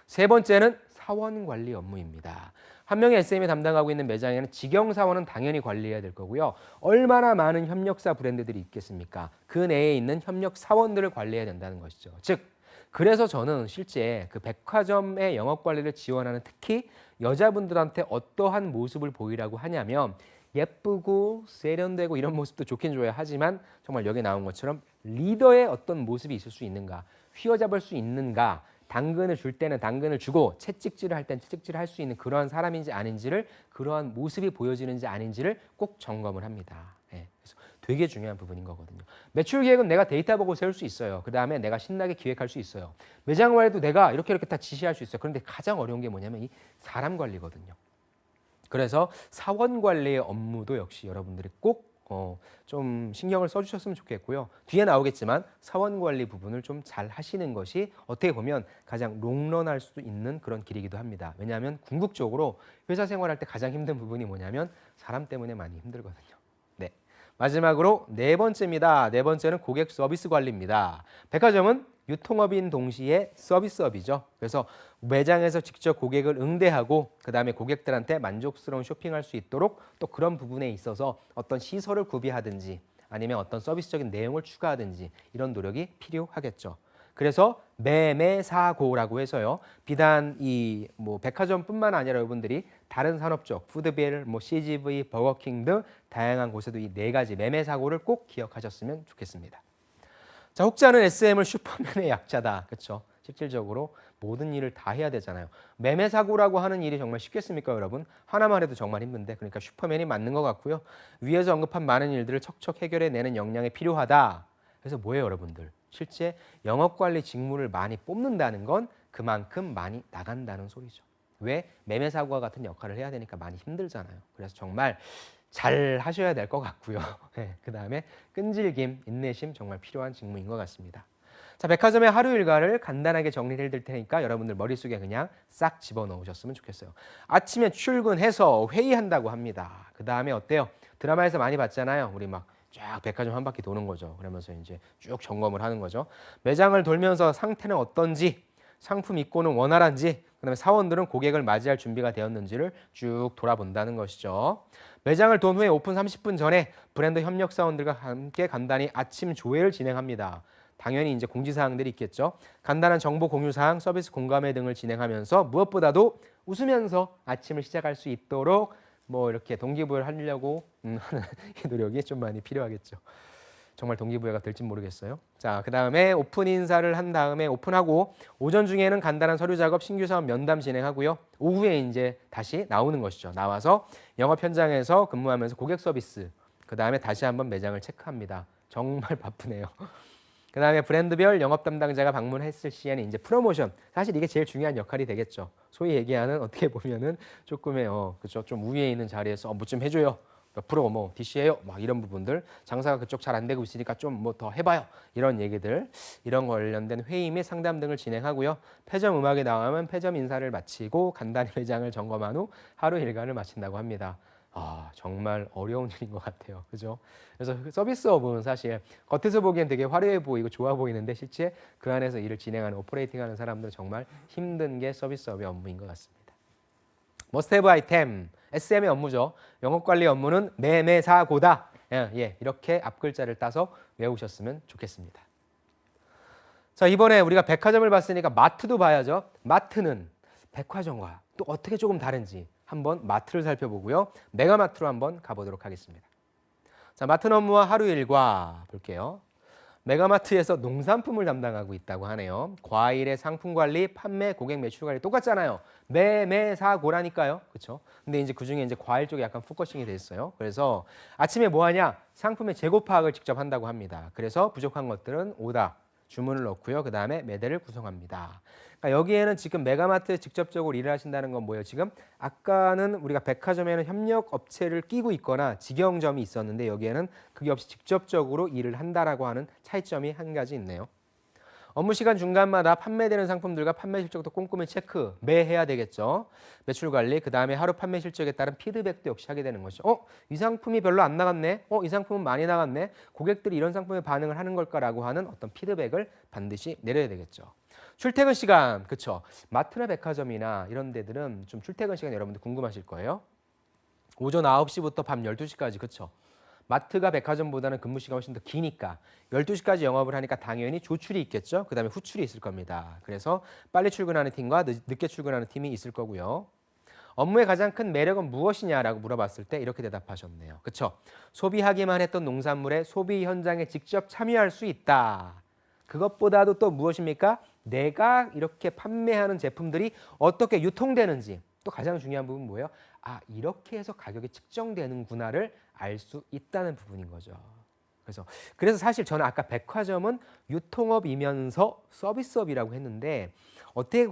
세 번째는 사원 관리 업무입니다. 한 명의 SM이 담당하고 있는 매장에는 직영 사원은 당연히 관리해야 될 거고요. 얼마나 많은 협력사 브랜드들이 있겠습니까? 그 내에 있는 협력 사원들을 관리해야 된다는 것이죠. 즉, 그래서 저는 실제 그 백화점의 영업 관리를 지원하는 특히 여자분들한테 어떠한 모습을 보이라고 하냐면 예쁘고 세련되고 이런 모습도 좋긴 좋아야 하지만 정말 여기 나온 것처럼 리더의 어떤 모습이 있을 수 있는가, 휘어잡을 수 있는가, 당근을 줄 때는 당근을 주고 채찍질을 할 때는 채찍질을 할 수 있는 그러한 사람인지 아닌지를 그러한 모습이 보여지는지 아닌지를 꼭 점검을 합니다. 그래서 되게 중요한 부분인 거거든요. 매출 계획은 내가 데이터 보고 세울 수 있어요. 그 다음에 내가 신나게 기획할 수 있어요. 매장 관리도 내가 이렇게 다 지시할 수 있어요. 그런데 가장 어려운 게 뭐냐면 이 사람 관리거든요. 그래서 사원 관리의 업무도 역시 여러분들이 꼭 좀 신경을 써주셨으면 좋겠고요. 뒤에 나오겠지만 사원 관리 부분을 좀 잘 하시는 것이 어떻게 보면 가장 롱런할 수도 있는 그런 길이기도 합니다. 왜냐하면 궁극적으로 회사 생활할 때 가장 힘든 부분이 뭐냐면 사람 때문에 많이 힘들거든요. 네. 마지막으로 네 번째입니다. 네 번째는 고객 서비스 관리입니다. 백화점은 유통업인 동시에 서비스업이죠. 그래서 매장에서 직접 고객을 응대하고 그다음에 고객들한테 만족스러운 쇼핑할 수 있도록 또 그런 부분에 있어서 어떤 시설을 구비하든지 아니면 어떤 서비스적인 내용을 추가하든지 이런 노력이 필요하겠죠. 그래서 매매사고라고 해서요. 비단 이 뭐 백화점뿐만 아니라 여러분들이 다른 산업 쪽, 푸드빌, 뭐 CGV, 버거킹 등 다양한 곳에도 이 네 가지 매매사고를 꼭 기억하셨으면 좋겠습니다. 자, 혹자는 SM을 슈퍼맨의 약자다. 그렇죠? 실질적으로 모든 일을 다 해야 되잖아요. 매매사고라고 하는 일이 정말 쉽겠습니까, 여러분? 하나만 해도 정말 힘든데. 그러니까 슈퍼맨이 맞는 것 같고요. 위에서 언급한 많은 일들을 척척 해결해내는 역량이 필요하다. 그래서 뭐예요, 여러분들? 실제 영업관리 직무를 많이 뽑는다는 건 그만큼 많이 나간다는 소리죠. 왜? 매매사고와 같은 역할을 해야 되니까 많이 힘들잖아요. 그래서 정말 잘 하셔야 될 것 같고요. 네, 그다음에 끈질김, 인내심 정말 필요한 직무인 것 같습니다. 자, 백화점의 하루 일과를 간단하게 정리를 해드릴 테니까 여러분들 머릿속에 그냥 싹 집어넣으셨으면 좋겠어요. 아침에 출근해서 회의한다고 합니다. 그다음에 어때요? 드라마에서 많이 봤잖아요. 우리 막 쫙 백화점 한 바퀴 도는 거죠. 그러면서 이제 쭉 점검을 하는 거죠. 매장을 돌면서 상태는 어떤지, 상품 입고는 원활한지, 그다음에 사원들은 고객을 맞이할 준비가 되었는지를 쭉 돌아본다는 것이죠. 매장을 돈 후에 오픈 30분 전에 브랜드 협력 사원들과 함께 간단히 아침 조회를 진행합니다. 당연히 이제 공지사항들이 있겠죠. 간단한 정보 공유사항, 서비스 공감회 등을 진행하면서 무엇보다도 웃으면서 아침을 시작할 수 있도록 뭐 이렇게 동기부여를 하려고 하는 이 노력이 좀 많이 필요하겠죠. 정말 동기부여가 될지 모르겠어요. 자, 그다음에 오픈 인사를 한 다음에 오픈하고 오전 중에는 간단한 서류 작업, 신규 사업 면담 진행하고요. 오후에 이제 다시 나오는 것이죠. 나와서 영업 현장에서 근무하면서 고객 서비스, 그다음에 다시 한번 매장을 체크합니다. 정말 바쁘네요. 그다음에 브랜드별 영업 담당자가 방문했을 시에는 이제 프로모션. 사실 이게 제일 중요한 역할이 되겠죠. 소위 얘기하는 어떻게 보면은 조금의 그렇죠. 좀 우위에 있는 자리에서 뭐 좀 해줘요. 몇 프로 뭐 DC예요. 막 이런 부분들. 장사가 그쪽 잘 안 되고 있으니까 좀 뭐 더 해봐요. 이런 얘기들, 이런 관련된 회의 및 상담 등을 진행하고요. 패점 음악이 나오면 패점 인사를 마치고 간단히 매장을 점검한 후 하루 일과를 마친다고 합니다. 아, 정말 어려운 일인 것 같아요. 그죠? 그래서 서비스업은 사실 겉에서 보기엔 되게 화려해 보이고 좋아 보이는데 실제 그 안에서 일을 진행하는 오퍼레이팅하는 사람들은 정말 힘든 게 서비스업의 업무인 것 같습니다. 머스트헤브 아이템, SM의 업무죠. 영업관리 업무는 매매사고다. 예, 이렇게 앞글자를 따서 외우셨으면 좋겠습니다. 자, 이번에 우리가 백화점을 봤으니까 마트도 봐야죠. 마트는 백화점과 또 어떻게 조금 다른지 한번 마트를 살펴보고요. 메가마트로 한번 가보도록 하겠습니다. 자, 마트 업무와 하루 일과 볼게요. 메가마트에서 농산품을 담당하고 있다고 하네요. 과일의 상품 관리, 판매, 고객 매출 관리 똑같잖아요. 매매사고라니까요. 그렇죠? 근데 이제 그중에 이제 과일 쪽에 약간 포커싱이 돼 있어요. 그래서 아침에 뭐 하냐? 상품의 재고 파악을 직접 한다고 합니다. 그래서 부족한 것들은 오다, 주문을 넣고요. 그다음에 매대를 구성합니다. 그러니까 여기에는 지금 메가마트에 직접적으로 일을 하신다는 건 뭐예요? 지금 아까는 우리가 백화점에는 협력 업체를 끼고 있거나 직영점이 있었는데 여기에는 그게 없이 직접적으로 일을 한다라고 하는 차이점이 한 가지 있네요. 업무 시간 중간마다 판매되는 상품들과 판매 실적도 꼼꼼히 체크, 매해야 되겠죠. 매출 관리, 그 다음에 하루 판매 실적에 따른 피드백도 역시 하게 되는 것이죠. 이 상품이 별로 안 나갔네. 이 상품은 많이 나갔네. 고객들이 이런 상품에 반응을 하는 걸까라고 하는 어떤 피드백을 반드시 내려야 되겠죠. 출퇴근 시간, 그렇죠. 마트나 백화점이나 이런 데들은 좀 출퇴근 시간 여러분들 궁금하실 거예요. 오전 9시부터 밤 12시까지, 그렇죠. 마트가 백화점보다는 근무 시간이 훨씬 더 기니까 12시까지 영업을 하니까 당연히 조출이 있겠죠. 그다음에 후출이 있을 겁니다. 그래서 빨리 출근하는 팀과 늦게 출근하는 팀이 있을 거고요. 업무의 가장 큰 매력은 무엇이냐라고 물어봤을 때 이렇게 대답하셨네요. 그렇죠? 소비하기만 했던 농산물의 소비 현장에 직접 참여할 수 있다. 그것보다도 또 무엇입니까? 내가 이렇게 판매하는 제품들이 어떻게 유통되는지, 또 가장 중요한 부분은 뭐예요? 아, 이렇게 해서 가격이 측정되는구나를 알 수 있다는 부분인 거죠. 그래서 사실 저는 아까 백화점은 유통업이면서 서비스업이라고 했는데 어떻게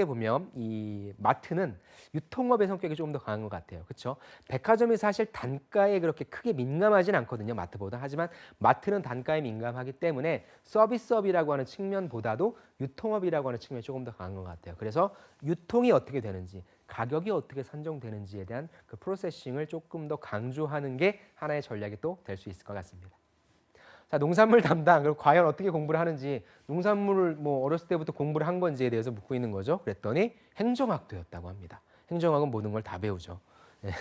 보면 이 마트는 유통업의 성격이 조금 더 강한 것 같아요. 그렇죠? 백화점이 사실 단가에 그렇게 크게 민감하진 않거든요. 마트보다. 하지만 마트는 단가에 민감하기 때문에 서비스업이라고 하는 측면보다도 유통업이라고 하는 측면이 조금 더 강한 것 같아요. 그래서 유통이 어떻게 되는지, 가격이 어떻게 산정되는지에 대한 그 프로세싱을 조금 더 강조하는 게 하나의 전략이 또 될 수 있을 것 같습니다. 자, 농산물 담당, 그리고 과연 어떻게 공부를 하는지, 농산물을 뭐 어렸을 때부터 공부를 한 건지에 대해서 묻고 있는 거죠. 그랬더니 행정학도였다고 합니다. 행정학은 모든 걸 다 배우죠.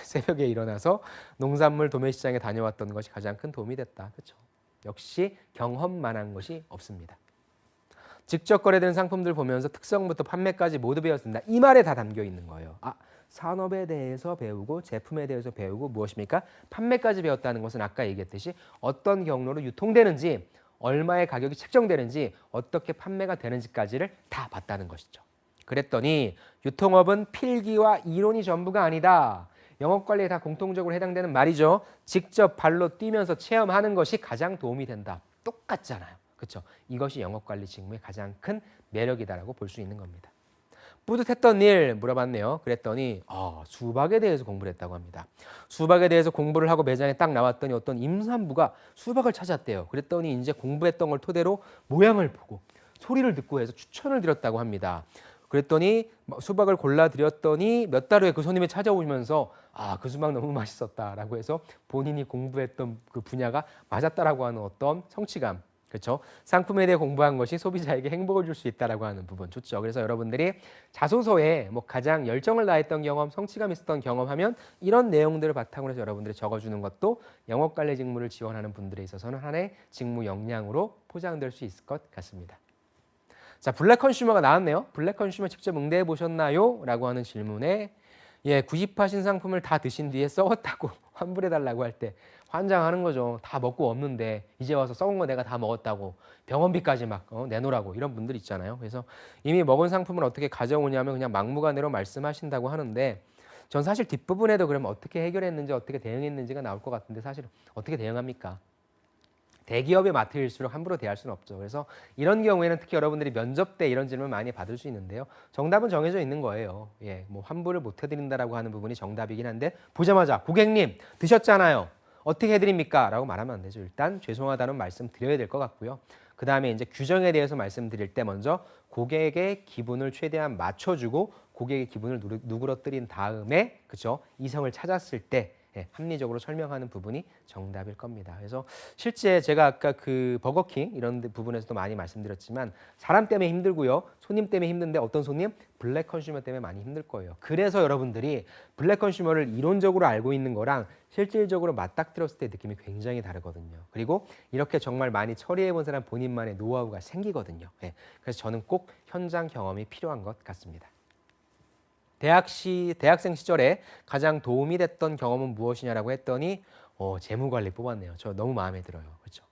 새벽에 일어나서 농산물 도매시장에 다녀왔던 것이 가장 큰 도움이 됐다. 그렇죠? 역시 경험만한 것이 없습니다. 직접 거래되는 상품들 보면서 특성부터 판매까지 모두 배웠습니다. 이 말에 다 담겨 있는 거예요. 산업에 대해서 배우고 제품에 대해서 배우고 무엇입니까? 판매까지 배웠다는 것은 아까 얘기했듯이 어떤 경로로 유통되는지, 얼마의 가격이 책정되는지, 어떻게 판매가 되는지까지를 다 봤다는 것이죠. 그랬더니 유통업은 필기와 이론이 전부가 아니다. 영업관리에 다 공통적으로 해당되는 말이죠. 직접 발로 뛰면서 체험하는 것이 가장 도움이 된다. 똑같잖아요. 그렇죠? 이것이 영업관리 직무의 가장 큰 매력이다라고 볼 수 있는 겁니다. 뿌듯했던 일 물어봤네요. 그랬더니 수박에 대해서 공부를 했다고 합니다. 수박에 대해서 공부를 하고 매장에 딱 나왔더니 어떤 임산부가 수박을 찾았대요. 그랬더니 이제 공부했던 걸 토대로 모양을 보고 소리를 듣고 해서 추천을 드렸다고 합니다. 그랬더니 수박을 골라드렸더니 몇 달 후에 그 손님이 찾아오면서 그 수박 너무 맛있었다라고 해서 본인이 공부했던 그 분야가 맞았다라고 하는 어떤 성취감, 그렇죠? 상품에 대해 공부한 것이 소비자에게 행복을 줄 수 있다라고 하는 부분 좋죠. 그래서 여러분들이 자소서에 가장 열정을 다했던 경험, 성취감 있었던 경험하면 이런 내용들을 바탕으로 해서 여러분들이 적어주는 것도 영업관리 직무를 지원하는 분들에 있어서는 하나의 직무 역량으로 포장될 수 있을 것 같습니다. 자, 블랙 컨슈머가 나왔네요. 블랙 컨슈머 직접 응대해 보셨나요? 라고 하는 질문에 구입하신 상품을 다 드신 뒤에 썩었다고 환불해달라고 할 때 환장하는 거죠. 다 먹고 없는데 이제 와서 썩은 거 내가 다 먹었다고 병원비까지 막 내놓으라고 이런 분들 있잖아요. 그래서 이미 먹은 상품을 어떻게 가져오냐면 그냥 막무가내로 말씀하신다고 하는데 전 사실 뒷부분에도 그러면 어떻게 해결했는지 어떻게 대응했는지가 나올 것 같은데 사실 어떻게 대응합니까? 대기업의 마트일수록 함부로 대할 수는 없죠. 그래서 이런 경우에는 특히 여러분들이 면접 때 이런 질문 많이 받을 수 있는데요. 정답은 정해져 있는 거예요. 환불을 못 해드린다라고 하는 부분이 정답이긴 한데 보자마자 고객님 드셨잖아요. 어떻게 해드립니까? 라고 말하면 안 되죠. 일단 죄송하다는 말씀 드려야 될 것 같고요. 그 다음에 이제 규정에 대해서 말씀드릴 때 먼저 고객의 기분을 최대한 맞춰주고 고객의 기분을 누그러뜨린 다음에 그렇죠? 이성을 찾았을 때 합리적으로 설명하는 부분이 정답일 겁니다. 그래서 실제 제가 아까 그 버거킹 이런 부분에서도 많이 말씀드렸지만 사람 때문에 힘들고요. 손님 때문에 힘든데 어떤 손님? 블랙 컨슈머 때문에 많이 힘들 거예요. 그래서 여러분들이 블랙 컨슈머를 이론적으로 알고 있는 거랑 실질적으로 맞닥뜨렸을 때 느낌이 굉장히 다르거든요. 그리고 이렇게 정말 많이 처리해 본 사람 본인만의 노하우가 생기거든요. 그래서 저는 꼭 현장 경험이 필요한 것 같습니다. 대학생 시절에 가장 도움이 됐던 경험은 무엇이냐라고 했더니 재무관리 뽑았네요. 저 너무 마음에 들어요. 그렇죠?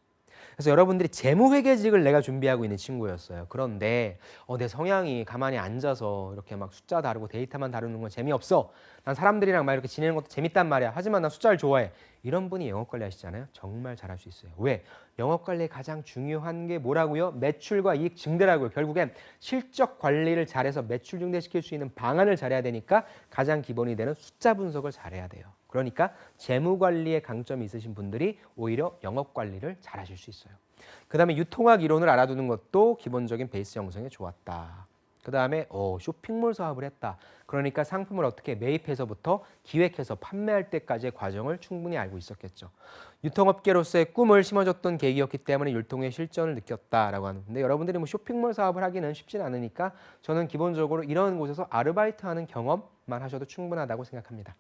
그래서 여러분들이 재무회계직을 내가 준비하고 있는 친구였어요. 그런데 내 성향이 가만히 앉아서 이렇게 막 숫자 다루고 데이터만 다루는 건 재미없어. 난 사람들이랑 막 이렇게 지내는 것도 재밌단 말이야. 하지만 난 숫자를 좋아해. 이런 분이 영업관리 하시잖아요. 정말 잘할 수 있어요. 왜? 영업관리의 가장 중요한 게 뭐라고요? 매출과 이익 증대라고요. 결국엔 실적 관리를 잘해서 매출 증대시킬 수 있는 방안을 잘해야 되니까 가장 기본이 되는 숫자 분석을 잘해야 돼요. 그러니까 재무관리에 강점이 있으신 분들이 오히려 영업관리를 잘하실 수 있어요. 그 다음에 유통학 이론을 알아두는 것도 기본적인 베이스 형성에 좋았다. 그 다음에 쇼핑몰 사업을 했다. 그러니까 상품을 어떻게 매입해서부터 기획해서 판매할 때까지의 과정을 충분히 알고 있었겠죠. 유통업계로서의 꿈을 심어줬던 계기였기 때문에 율통의 실전을 느꼈다라고 하는데 여러분들이 쇼핑몰 사업을 하기는 쉽진 않으니까 저는 기본적으로 이런 곳에서 아르바이트하는 경험만 하셔도 충분하다고 생각합니다.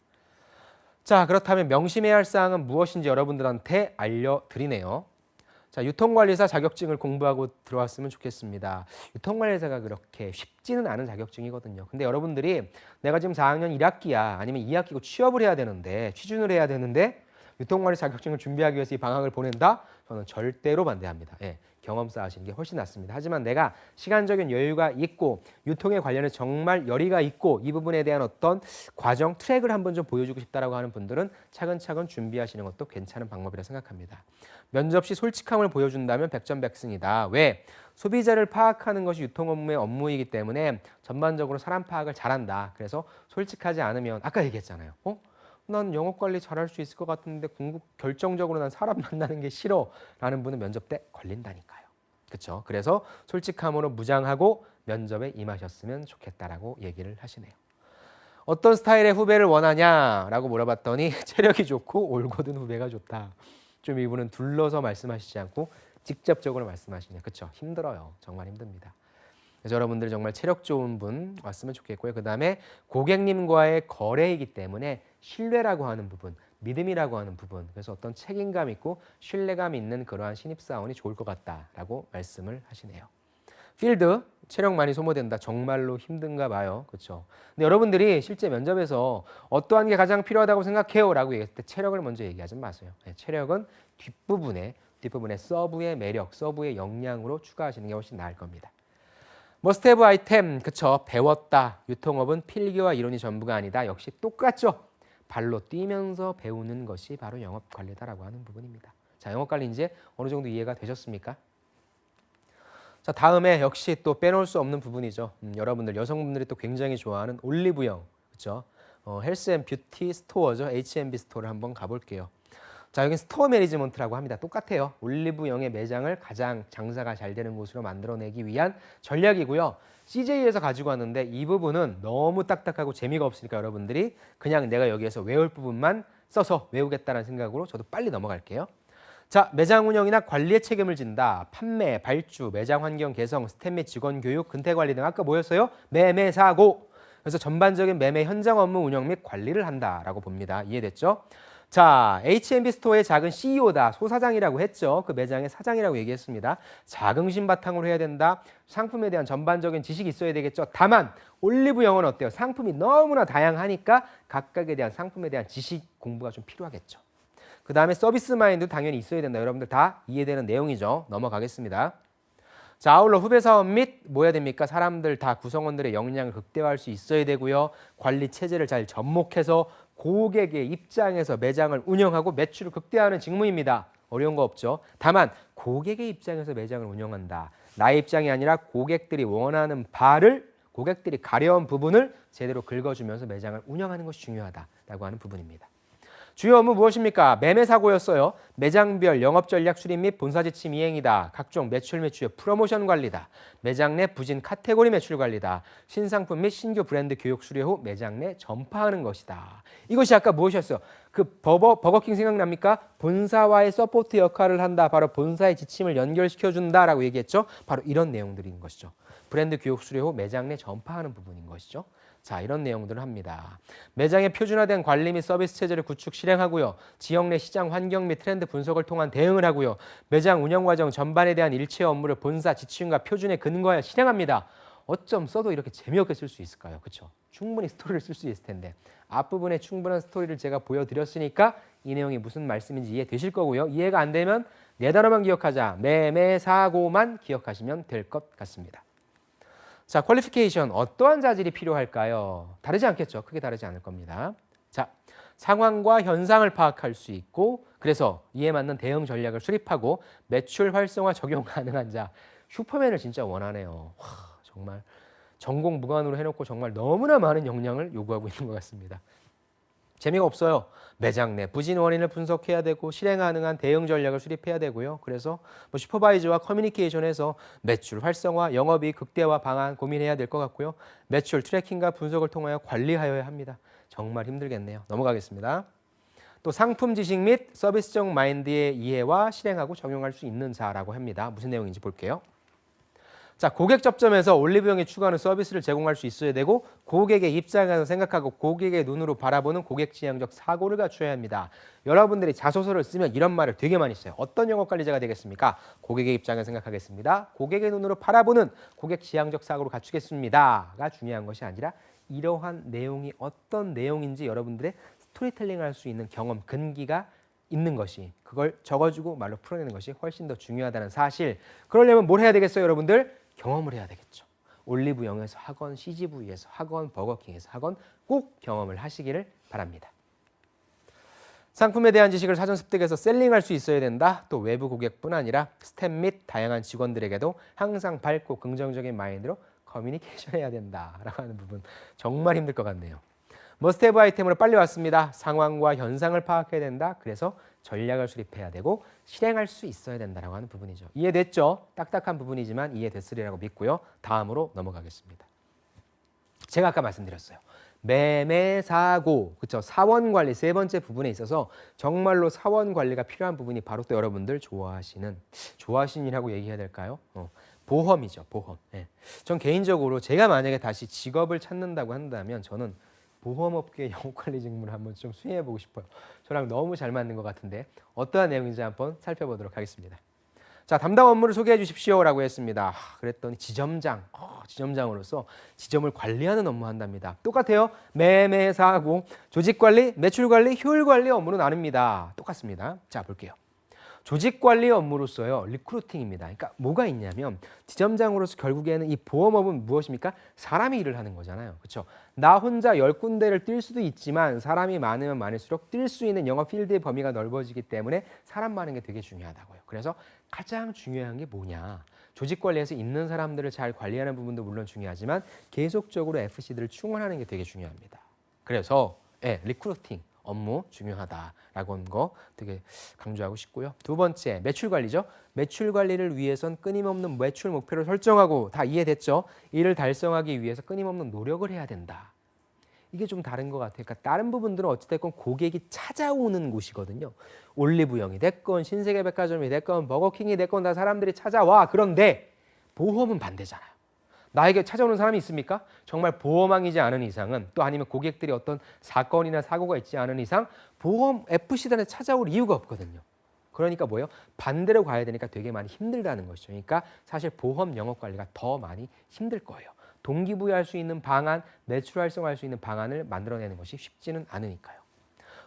자, 그렇다면 명심해야 할 사항은 무엇인지 여러분들한테 알려드리네요. 자, 유통관리사 자격증을 공부하고 들어왔으면 좋겠습니다. 유통관리사가 그렇게 쉽지는 않은 자격증이거든요. 근데 여러분들이 내가 지금 4학년 1학기야 아니면 2학기고 취업을 해야 되는데 취준을 해야 되는데 유통관리 자격증을 준비하기 위해서 이 방학을 보낸다? 저는 절대로 반대합니다. 경험 쌓으시는 게 훨씬 낫습니다. 하지만 내가 시간적인 여유가 있고 유통에 관련해 정말 열의가 있고 이 부분에 대한 어떤 과정, 트랙을 한번 좀 보여주고 싶다라고 하는 분들은 차근차근 준비하시는 것도 괜찮은 방법이라 생각합니다. 면접 시 솔직함을 보여준다면 백전백승이다. 왜? 소비자를 파악하는 것이 유통 업무의 업무이기 때문에 전반적으로 사람 파악을 잘한다. 그래서 솔직하지 않으면 아까 얘기했잖아요. 난 영업관리 잘할 수 있을 것 같은데 결정적으로 난 사람 만나는 게 싫어 라는 분은 면접 때 걸린다니까요. 그렇죠? 그래서 솔직함으로 무장하고 면접에 임하셨으면 좋겠다라고 얘기를 하시네요. 어떤 스타일의 후배를 원하냐라고 물어봤더니 체력이 좋고 올곧은 후배가 좋다. 좀 이분은 둘러서 말씀하시지 않고 직접적으로 말씀하시네요. 그렇죠? 힘들어요. 정말 힘듭니다. 그래서 여러분들이 정말 체력 좋은 분 왔으면 좋겠고요. 그 다음에 고객님과의 거래이기 때문에 신뢰라고 하는 부분, 믿음이라고 하는 부분, 그래서 어떤 책임감 있고 신뢰감 있는 그러한 신입사원이 좋을 것 같다라고 말씀을 하시네요. 필드, 체력 많이 소모된다. 정말로 힘든가 봐요. 그렇죠? 근데 여러분들이 실제 면접에서 어떠한 게 가장 필요하다고 생각해요? 라고 얘기했을 때 체력을 먼저 얘기하지 마세요. 네, 체력은 뒷부분에 서브의 매력, 서브의 역량으로 추가하시는 게 훨씬 나을 겁니다. 머스트 해브 아이템, 그쵸? 배웠다. 유통업은 필기와 이론이 전부가 아니다. 역시 똑같죠? 발로 뛰면서 배우는 것이 바로 영업관리다라고 하는 부분입니다. 자, 영업관리 이제 어느 정도 이해가 되셨습니까? 자, 다음에 역시 또 빼놓을 수 없는 부분이죠. 여러분들 여성분들이 또 굉장히 좋아하는 올리브영, 그렇죠? 헬스 앤 뷰티 스토어죠. H&B 스토어를 한번 가볼게요. 자, 여기 스토어 매니지먼트라고 합니다. 똑같아요. 올리브영의 매장을 가장 장사가 잘 되는 곳으로 만들어내기 위한 전략이고요. CJ에서 가지고 왔는데 이 부분은 너무 딱딱하고 재미가 없으니까 여러분들이 그냥 내가 여기에서 외울 부분만 써서 외우겠다는 생각으로 저도 빨리 넘어갈게요. 자, 매장 운영이나 관리에 책임을 진다. 판매, 발주, 매장 환경 개선, 스태프 및 직원 교육, 근태 관리 등 아까 뭐였어요? 매매 사고. 그래서 전반적인 매매 현장 업무 운영 및 관리를 한다라고 봅니다. 이해됐죠? 자, H&B 스토어의 작은 CEO다. 소사장이라고 했죠. 그 매장의 사장이라고 얘기했습니다. 자긍심 바탕으로 해야 된다. 상품에 대한 전반적인 지식이 있어야 되겠죠. 다만 올리브영은 어때요? 상품이 너무나 다양하니까 각각에 대한 상품에 대한 지식 공부가 좀 필요하겠죠. 그 다음에 서비스 마인드 당연히 있어야 된다. 여러분들 다 이해되는 내용이죠. 넘어가겠습니다. 자, 아울러 후배 사업 및 뭐 해야 됩니까? 사람들 다 구성원들의 역량을 극대화할 수 있어야 되고요. 관리 체제를 잘 접목해서 고객의 입장에서 매장을 운영하고 매출을 극대화하는 직무입니다. 어려운 거 없죠. 다만 고객의 입장에서 매장을 운영한다. 나의 입장이 아니라 고객들이 원하는 바를 고객들이 가려운 부분을 제대로 긁어주면서 매장을 운영하는 것이 중요하다라고 하는 부분입니다. 주요 업무 무엇입니까? 매매 사고였어요. 매장별 영업 전략 수립 및 본사 지침 이행이다. 각종 매출 및 주요 프로모션 관리다. 매장 내 부진 카테고리 매출 관리다. 신상품 및 신규 브랜드 교육 수료 후 매장 내 전파하는 것이다. 이것이 아까 무엇이었어요? 그 버거킹 생각납니까? 본사와의 서포트 역할을 한다. 바로 본사의 지침을 연결시켜준다라고 얘기했죠. 바로 이런 내용들인 것이죠. 브랜드 교육 수료 후 매장 내 전파하는 부분인 것이죠. 자, 이런 내용들을 합니다. 매장의 표준화된 관리 및 서비스 체제를 구축 실행하고요. 지역 내 시장 환경 및 트렌드 분석을 통한 대응을 하고요. 매장 운영 과정 전반에 대한 일체 업무를 본사 지침과 표준에 근거하여 실행합니다. 어쩜 써도 이렇게 재미없게 쓸 수 있을까요? 그렇죠? 충분히 스토리를 쓸 수 있을 텐데 앞부분에 충분한 스토리를 제가 보여드렸으니까 이 내용이 무슨 말씀인지 이해되실 거고요. 이해가 안 되면 네 단어만 기억하자. 매매 사고만 기억하시면 될 것 같습니다. 자, 퀄리피케이션 어떠한 자질이 필요할까요? 다르지 않겠죠. 크게 다르지 않을 겁니다. 자, 상황과 현상을 파악할 수 있고 그래서 이에 맞는 대응 전략을 수립하고 매출 활성화 적용 가능한 자. 슈퍼맨을 진짜 원하네요. 와, 정말 전공 무관으로 해놓고 정말 너무나 많은 역량을 요구하고 있는 것 같습니다. 재미가 없어요. 매장 내 부진 원인을 분석해야 되고 실행 가능한 대응 전략을 수립해야 되고요. 그래서 뭐 슈퍼바이저와 커뮤니케이션에서 매출 활성화, 영업이익 극대화 방안 고민해야 될 것 같고요. 매출 트래킹과 분석을 통하여 관리하여야 합니다. 정말 힘들겠네요. 넘어가겠습니다. 또 상품 지식 및 서비스적 마인드의 이해와 실행하고 적용할 수 있는 자라고 합니다. 무슨 내용인지 볼게요. 자, 고객 접점에서 올리브영이 추구하는 서비스를 제공할 수 있어야 되고 고객의 입장에서 생각하고 고객의 눈으로 바라보는 고객 지향적 사고를 갖춰야 합니다. 여러분들이 자소서를 쓰면 이런 말을 되게 많이 써요. 어떤 영업관리자가 되겠습니까? 고객의 입장을 생각하겠습니다. 고객의 눈으로 바라보는 고객 지향적 사고를 갖추겠습니다가 중요한 것이 아니라 이러한 내용이 어떤 내용인지 여러분들의 스토리텔링을 할 수 있는 경험, 근기가 있는 것이 그걸 적어주고 말로 풀어내는 것이 훨씬 더 중요하다는 사실. 그러려면 뭘 해야 되겠어요, 여러분들? 경험을 해야 되겠죠. 올리브영에서 하건 CGV에서 하건 버거킹에서 하건 꼭 경험을 하시기를 바랍니다. 상품에 대한 지식을 사전 습득해서 셀링할 수 있어야 된다. 또 외부 고객뿐 아니라 스태프 및 다양한 직원들에게도 항상 밝고 긍정적인 마인드로 커뮤니케이션 해야 된다라고 하는 부분 정말 힘들 것 같네요. 머스트헤브 아이템으로 빨리 왔습니다. 상황과 현상을 파악해야 된다. 그래서 전략을 수립해야 되고 실행할 수 있어야 된다라고 하는 부분이죠. 이해됐죠? 딱딱한 부분이지만 이해됐으리라고 믿고요. 다음으로 넘어가겠습니다. 제가 아까 말씀드렸어요. 매매 사고, 그렇죠? 사원 관리 세 번째 부분에 있어서 정말로 사원 관리가 필요한 부분이 바로 또 여러분들 좋아하시는이라고 얘기해야 될까요? 보험이죠, 보험. 예. 전 개인적으로 제가 만약에 다시 직업을 찾는다고 한다면 저는 보험업계 영업관리 직무를 한번 좀 수행해보고 싶어요. 저랑 너무 잘 맞는 것 같은데 어떠한 내용인지 한번 살펴보도록 하겠습니다. 자, 담당 업무를 소개해 주십시오라고 했습니다. 그랬더니 지점장으로서 지점을 관리하는 업무 한답니다. 똑같아요. 매매사하고 조직관리, 매출관리, 효율관리 업무로 나눕니다. 똑같습니다. 자, 볼게요. 조직관리 업무로서요, 리크루팅입니다. 그러니까 뭐가 있냐면 지점장으로서 결국에는 이 보험업은 무엇입니까? 사람이 일을 하는 거잖아요. 그렇죠? 나 혼자 10군데를 뛸 수도 있지만 사람이 많으면 많을수록 뛸 수 있는 영업 필드의 범위가 넓어지기 때문에 사람 많은 게 되게 중요하다고요. 그래서 가장 중요한 게 뭐냐? 조직관리에서 있는 사람들을 잘 관리하는 부분도 물론 중요하지만 계속적으로 FC들을 충원하는 게 되게 중요합니다. 그래서 리크루팅 업무 중요하다라고 하는 거 되게 강조하고 싶고요. 두 번째, 매출 관리죠. 매출 관리를 위해선 끊임없는 매출 목표를 설정하고 다 이해됐죠? 이를 달성하기 위해서 끊임없는 노력을 해야 된다. 이게 좀 다른 것 같아요. 그러니까 다른 부분들은 어찌됐건 고객이 찾아오는 곳이거든요. 올리브영이 됐건 신세계백화점이 됐건 버거킹이 됐건 다 사람들이 찾아와. 그런데 보험은 반대잖아요. 나에게 찾아오는 사람이 있습니까? 정말 보험왕이지 않은 이상은 또 아니면 고객들이 어떤 사건이나 사고가 있지 않은 이상 보험 FC단에 찾아올 이유가 없거든요. 그러니까 뭐예요? 반대로 가야 되니까 되게 많이 힘들다는 것이죠. 그러니까 사실 보험 영업 관리가 더 많이 힘들 거예요. 동기부여할 수 있는 방안, 매출 활성화할 수 있는 방안을 만들어내는 것이 쉽지는 않으니까요.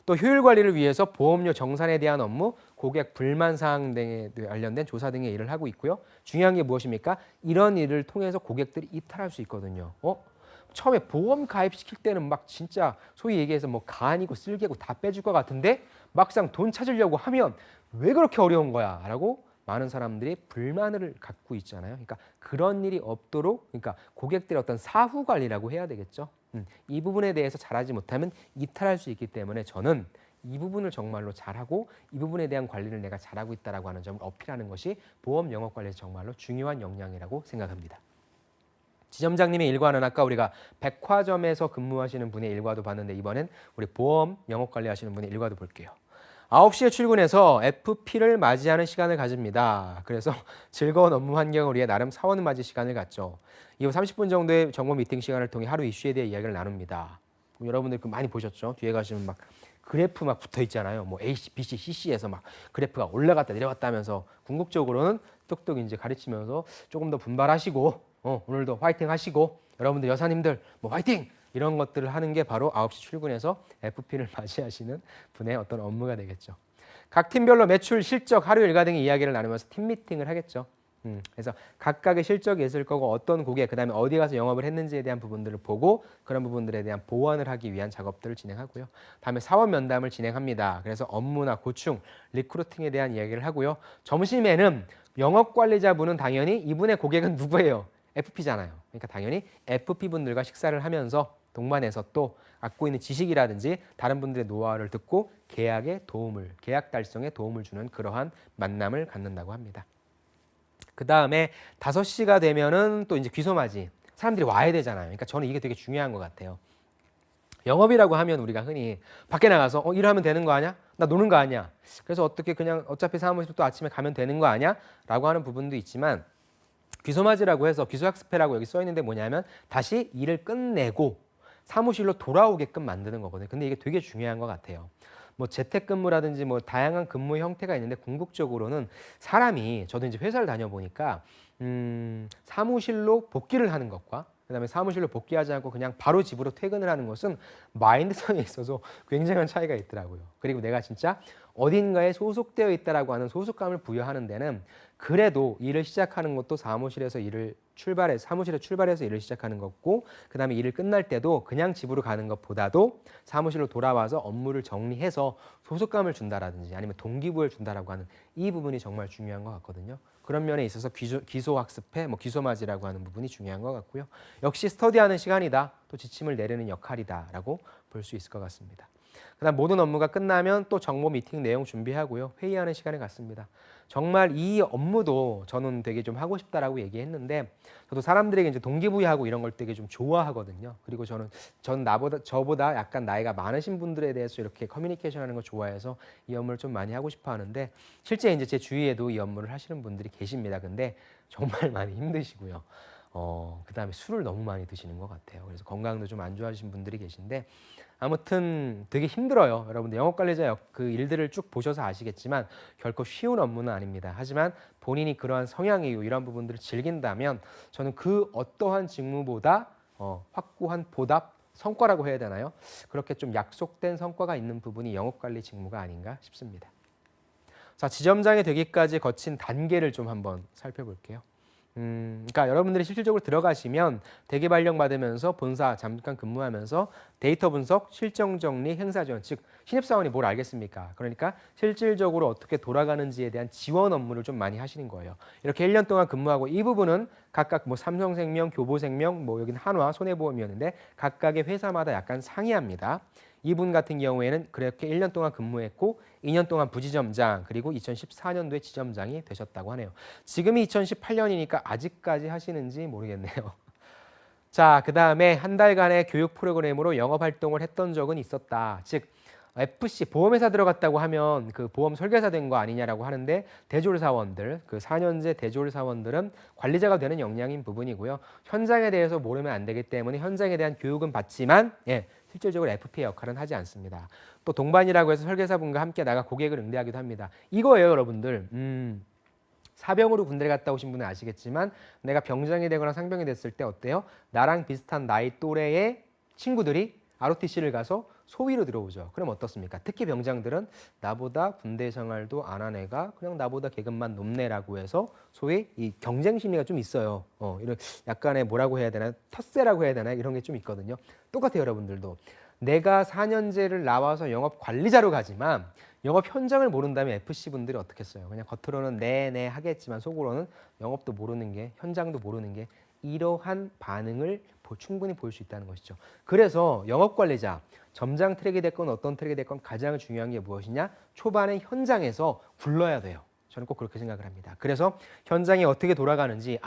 또 효율 관리를 위해서 보험료 정산에 대한 업무, 고객 불만 사항 등에 관련된 조사 등의 일을 하고 있고요. 중요한 게 무엇입니까? 이런 일을 통해서 고객들이 이탈할 수 있거든요. 처음에 보험 가입시킬 때는 막 진짜 소위 얘기해서 뭐 간이고 쓸개고 다 빼줄 것 같은데 막상 돈 찾으려고 하면 왜 그렇게 어려운 거야? 라고 많은 사람들이 불만을 갖고 있잖아요. 그러니까 그런 일이 없도록 그러니까 고객들의 어떤 사후 관리라고 해야 되겠죠. 이 부분에 대해서 잘하지 못하면 이탈할 수 있기 때문에 저는 이 부분을 정말로 잘하고 이 부분에 대한 관리를 내가 잘하고 있다라고 하는 점을 어필하는 것이 보험 영업 관리에서 정말로 중요한 역량이라고 생각합니다. 지점장님의 일과는 아까 우리가 백화점에서 근무하시는 분의 일과도 봤는데 이번엔 우리 보험 영업 관리하시는 분의 일과도 볼게요. 9시에 출근해서 FP를 맞이하는 시간을 가집니다. 그래서 즐거운 업무 환경을 위해 나름 사원 맞이 시간을 갖죠. 이후 30분 정도의 정보 미팅 시간을 통해 하루 이슈에 대해 이야기를 나눕니다. 여러분들 많이 보셨죠? 뒤에 가시면 막 그래프 막 붙어 있잖아요. 뭐 AC, BC, CC에서 막 그래프가 올라갔다 내려갔다 하면서 궁극적으로는 뚝뚝 이제 가르치면서 조금 더 분발하시고 오늘도 화이팅 하시고 여러분들 여사님들 뭐 화이팅! 이런 것들을 하는 게 바로 9시 출근해서 FP를 맞이하시는 분의 어떤 업무가 되겠죠. 각 팀별로 매출, 실적, 하루 일과 등의 이야기를 나누면서 팀 미팅을 하겠죠. 그래서 각각의 실적이 있을 거고 어떤 고객, 그다음에 어디 가서 영업을 했는지에 대한 부분들을 보고 그런 부분들에 대한 보완을 하기 위한 작업들을 진행하고요. 다음에 사원 면담을 진행합니다. 그래서 업무나 고충, 리크루팅에 대한 이야기를 하고요. 점심에는 영업관리자분은 당연히 이분의 고객은 누구예요? FP잖아요. 그러니까 당연히 FP분들과 식사를 하면서 동반해서 또 갖고 있는 지식이라든지 다른 분들의 노하우를 듣고 계약 달성에 도움을 주는 그러한 만남을 갖는다고 합니다. 그 다음에 5시가 되면은 또 이제 귀소맞이. 사람들이 와야 되잖아요. 그러니까 저는 이게 되게 중요한 것 같아요. 영업이라고 하면 우리가 흔히 밖에 나가서 일하면 되는 거 아니야? 나 노는 거 아니야? 그래서 어떻게 그냥 어차피 사무실 또 아침에 가면 되는 거 아니야? 라고 하는 부분도 있지만 귀소맞이라고 해서 귀소학습회라고 여기 써 있는데 뭐냐면 다시 일을 끝내고 사무실로 돌아오게끔 만드는 거거든요. 근데 이게 되게 중요한 것 같아요. 뭐 재택근무라든지 뭐 다양한 근무 형태가 있는데 궁극적으로는 사람이 저도 이제 회사를 다녀보니까 사무실로 복귀를 하는 것과 그다음에 사무실로 복귀하지 않고 그냥 바로 집으로 퇴근을 하는 것은 마인드상에 있어서 굉장한 차이가 있더라고요. 그리고 내가 진짜 어딘가에 소속되어 있다라고 하는 소속감을 부여하는 데는 그래도 일을 시작하는 것도 사무실에 출발해서 일을 시작하는 거고 그다음에 일을 끝날 때도 그냥 집으로 가는 것보다도 사무실로 돌아와서 업무를 정리해서 소속감을 준다라든지 아니면 동기부여를 준다라고 하는 이 부분이 정말 중요한 것 같거든요. 그런 면에 있어서 기소학습회, 기소맞이라고 하는 부분이 중요한 것 같고요. 역시 스터디하는 시간이다. 또 지침을 내리는 역할이다라고 볼 수 있을 것 같습니다. 그다음 모든 업무가 끝나면 또 정보 미팅 내용 준비하고요. 회의하는 시간을 갖습니다. 정말 이 업무도 저는 되게 좀 하고 싶다라고 얘기했는데 저도 사람들에게 이제 동기부여하고 이런 걸 되게 좀 좋아하거든요. 그리고 전 저보다 약간 나이가 많으신 분들에 대해서 이렇게 커뮤니케이션하는 걸 좋아해서 이 업무를 좀 많이 하고 싶어 하는데 실제 이제 제 주위에도 이 업무를 하시는 분들이 계십니다. 근데 정말 많이 힘드시고요. 그다음에 술을 너무 많이 드시는 것 같아요. 그래서 건강도 좀 안 좋아지신 분들이 계신데 아무튼 되게 힘들어요. 여러분들 영업관리자 그 일들을 쭉 보셔서 아시겠지만 결코 쉬운 업무는 아닙니다. 하지만 본인이 그러한 성향이고 이런 부분들을 즐긴다면 저는 그 어떠한 직무보다 확고한 보답, 성과라고 해야 되나요? 그렇게 좀 약속된 성과가 있는 부분이 영업관리 직무가 아닌가 싶습니다. 자, 지점장이 되기까지 거친 단계를 좀 한번 살펴볼게요. 그러니까 여러분들이 실질적으로 들어가시면 대기 발령 받으면서 본사 잠깐 근무하면서 데이터 분석, 실정 정리, 행사 지원, 즉 신입사원이 뭘 알겠습니까? 그러니까 실질적으로 어떻게 돌아가는지에 대한 지원 업무를 좀 많이 하시는 거예요. 이렇게 1년 동안 근무하고 이 부분은 각각 뭐 삼성생명, 교보생명, 뭐 여기는 한화, 손해보험이었는데 각각의 회사마다 약간 상이합니다. 이분 같은 경우에는 그렇게 1년 동안 근무했고 2년 동안 부지점장 그리고 2014년도에 지점장이 되셨다고 하네요. 지금이 2018년이니까 아직까지 하시는지 모르겠네요. 자, 그 다음에 한 달간의 교육 프로그램으로 영업 활동을 했던 적은 있었다. 즉 FC 보험회사 들어갔다고 하면 그 보험 설계사 된 거 아니냐라고 하는데 대졸사원들, 그 4년제 대졸사원들은 관리자가 되는 역량인 부분이고요. 현장에 대해서 모르면 안 되기 때문에 현장에 대한 교육은 받지만 실질적으로 FP의 역할은 하지 않습니다. 또 동반이라고 해서 설계사분과 함께 나가 고객을 응대하기도 합니다. 이거예요, 여러분들. 사병으로 군대를 갔다 오신 분은 아시겠지만 내가 병장이 되거나 상병이 됐을 때 어때요? 나랑 비슷한 나이 또래의 친구들이 ROTC를 가서 소위로 들어오죠. 그럼 어떻습니까? 특히 병장들은 나보다 군대 생활도 안 한 애가 그냥 나보다 계급만 높네라고 해서 소위 이 경쟁 심리가 좀 있어요. 이런 약간의 뭐라고 해야 되나? 텃세라고 해야 되나? 이런 게 좀 있거든요. 똑같아요, 여러분들도. 내가 4년제를 나와서 영업 관리자로 가지만 영업 현장을 모른다면 FC분들이 어떻겠어요? 그냥 겉으로는 네네 하겠지만 속으로는 영업도 모르는 게 현장도 모르는 게 이러한 반응을 충분히 볼 수 있다는 것이죠. 그래서 영업관리자, 점장 트랙이 됐건 어떤 트랙이 됐건 가장 중요한 게 무엇이냐? 초반에 현장에서 굴러야 돼요. 저는 꼭 그렇게 생각을 합니다. 그래서 현장이 어떻게 돌아가는지,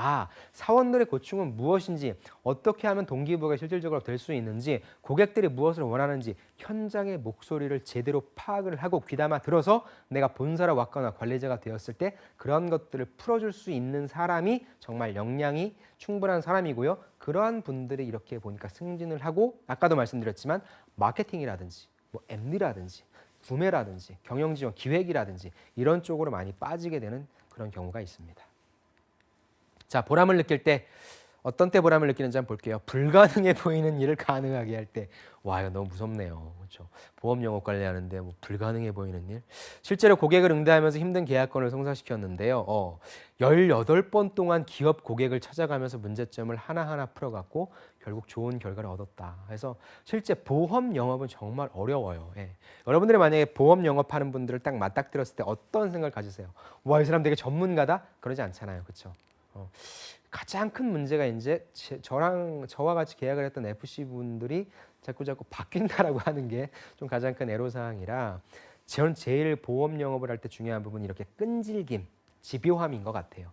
사원들의 고충은 무엇인지, 어떻게 하면 동기부여가 실질적으로 될 수 있는지, 고객들이 무엇을 원하는지 현장의 목소리를 제대로 파악을 하고 귀담아 들어서 내가 본사로 왔거나 관리자가 되었을 때 그런 것들을 풀어줄 수 있는 사람이 정말 역량이 충분한 사람이고요. 그러한 분들이 이렇게 보니까 승진을 하고 아까도 말씀드렸지만 마케팅이라든지 뭐 MD라든지 구매라든지 경영지원, 기획이라든지 이런 쪽으로 많이 빠지게 되는 그런 경우가 있습니다. 자, 보람을 느낄 때 어떤 때 보람을 느끼는지 한번 볼게요. 불가능해 보이는 일을 가능하게 할 때. 와, 이거 너무 무섭네요. 그렇죠? 보험 영업 관리하는데 뭐 불가능해 보이는 일. 실제로 고객을 응대하면서 힘든 계약건을 성사시켰는데요. 18번 동안 기업 고객을 찾아가면서 문제점을 하나하나 풀어갔고 결국 좋은 결과를 얻었다. 그래서 실제 보험 영업은 정말 어려워요. 여러분들이 만약에 보험 영업하는 분들을 딱 맞닥뜨렸을 때 어떤 생각을 가지세요? 와, 이 사람 되게 전문가다? 그러지 않잖아요. 그렇죠? 가장 큰 문제가 이제 저와 같이 계약을 했던 FC 분들이 자꾸 바뀐다라고 하는 게 좀 가장 큰 애로사항이라 저는 제일 보험 영업을 할 때 중요한 부분이 이렇게 끈질김, 집요함인 것 같아요.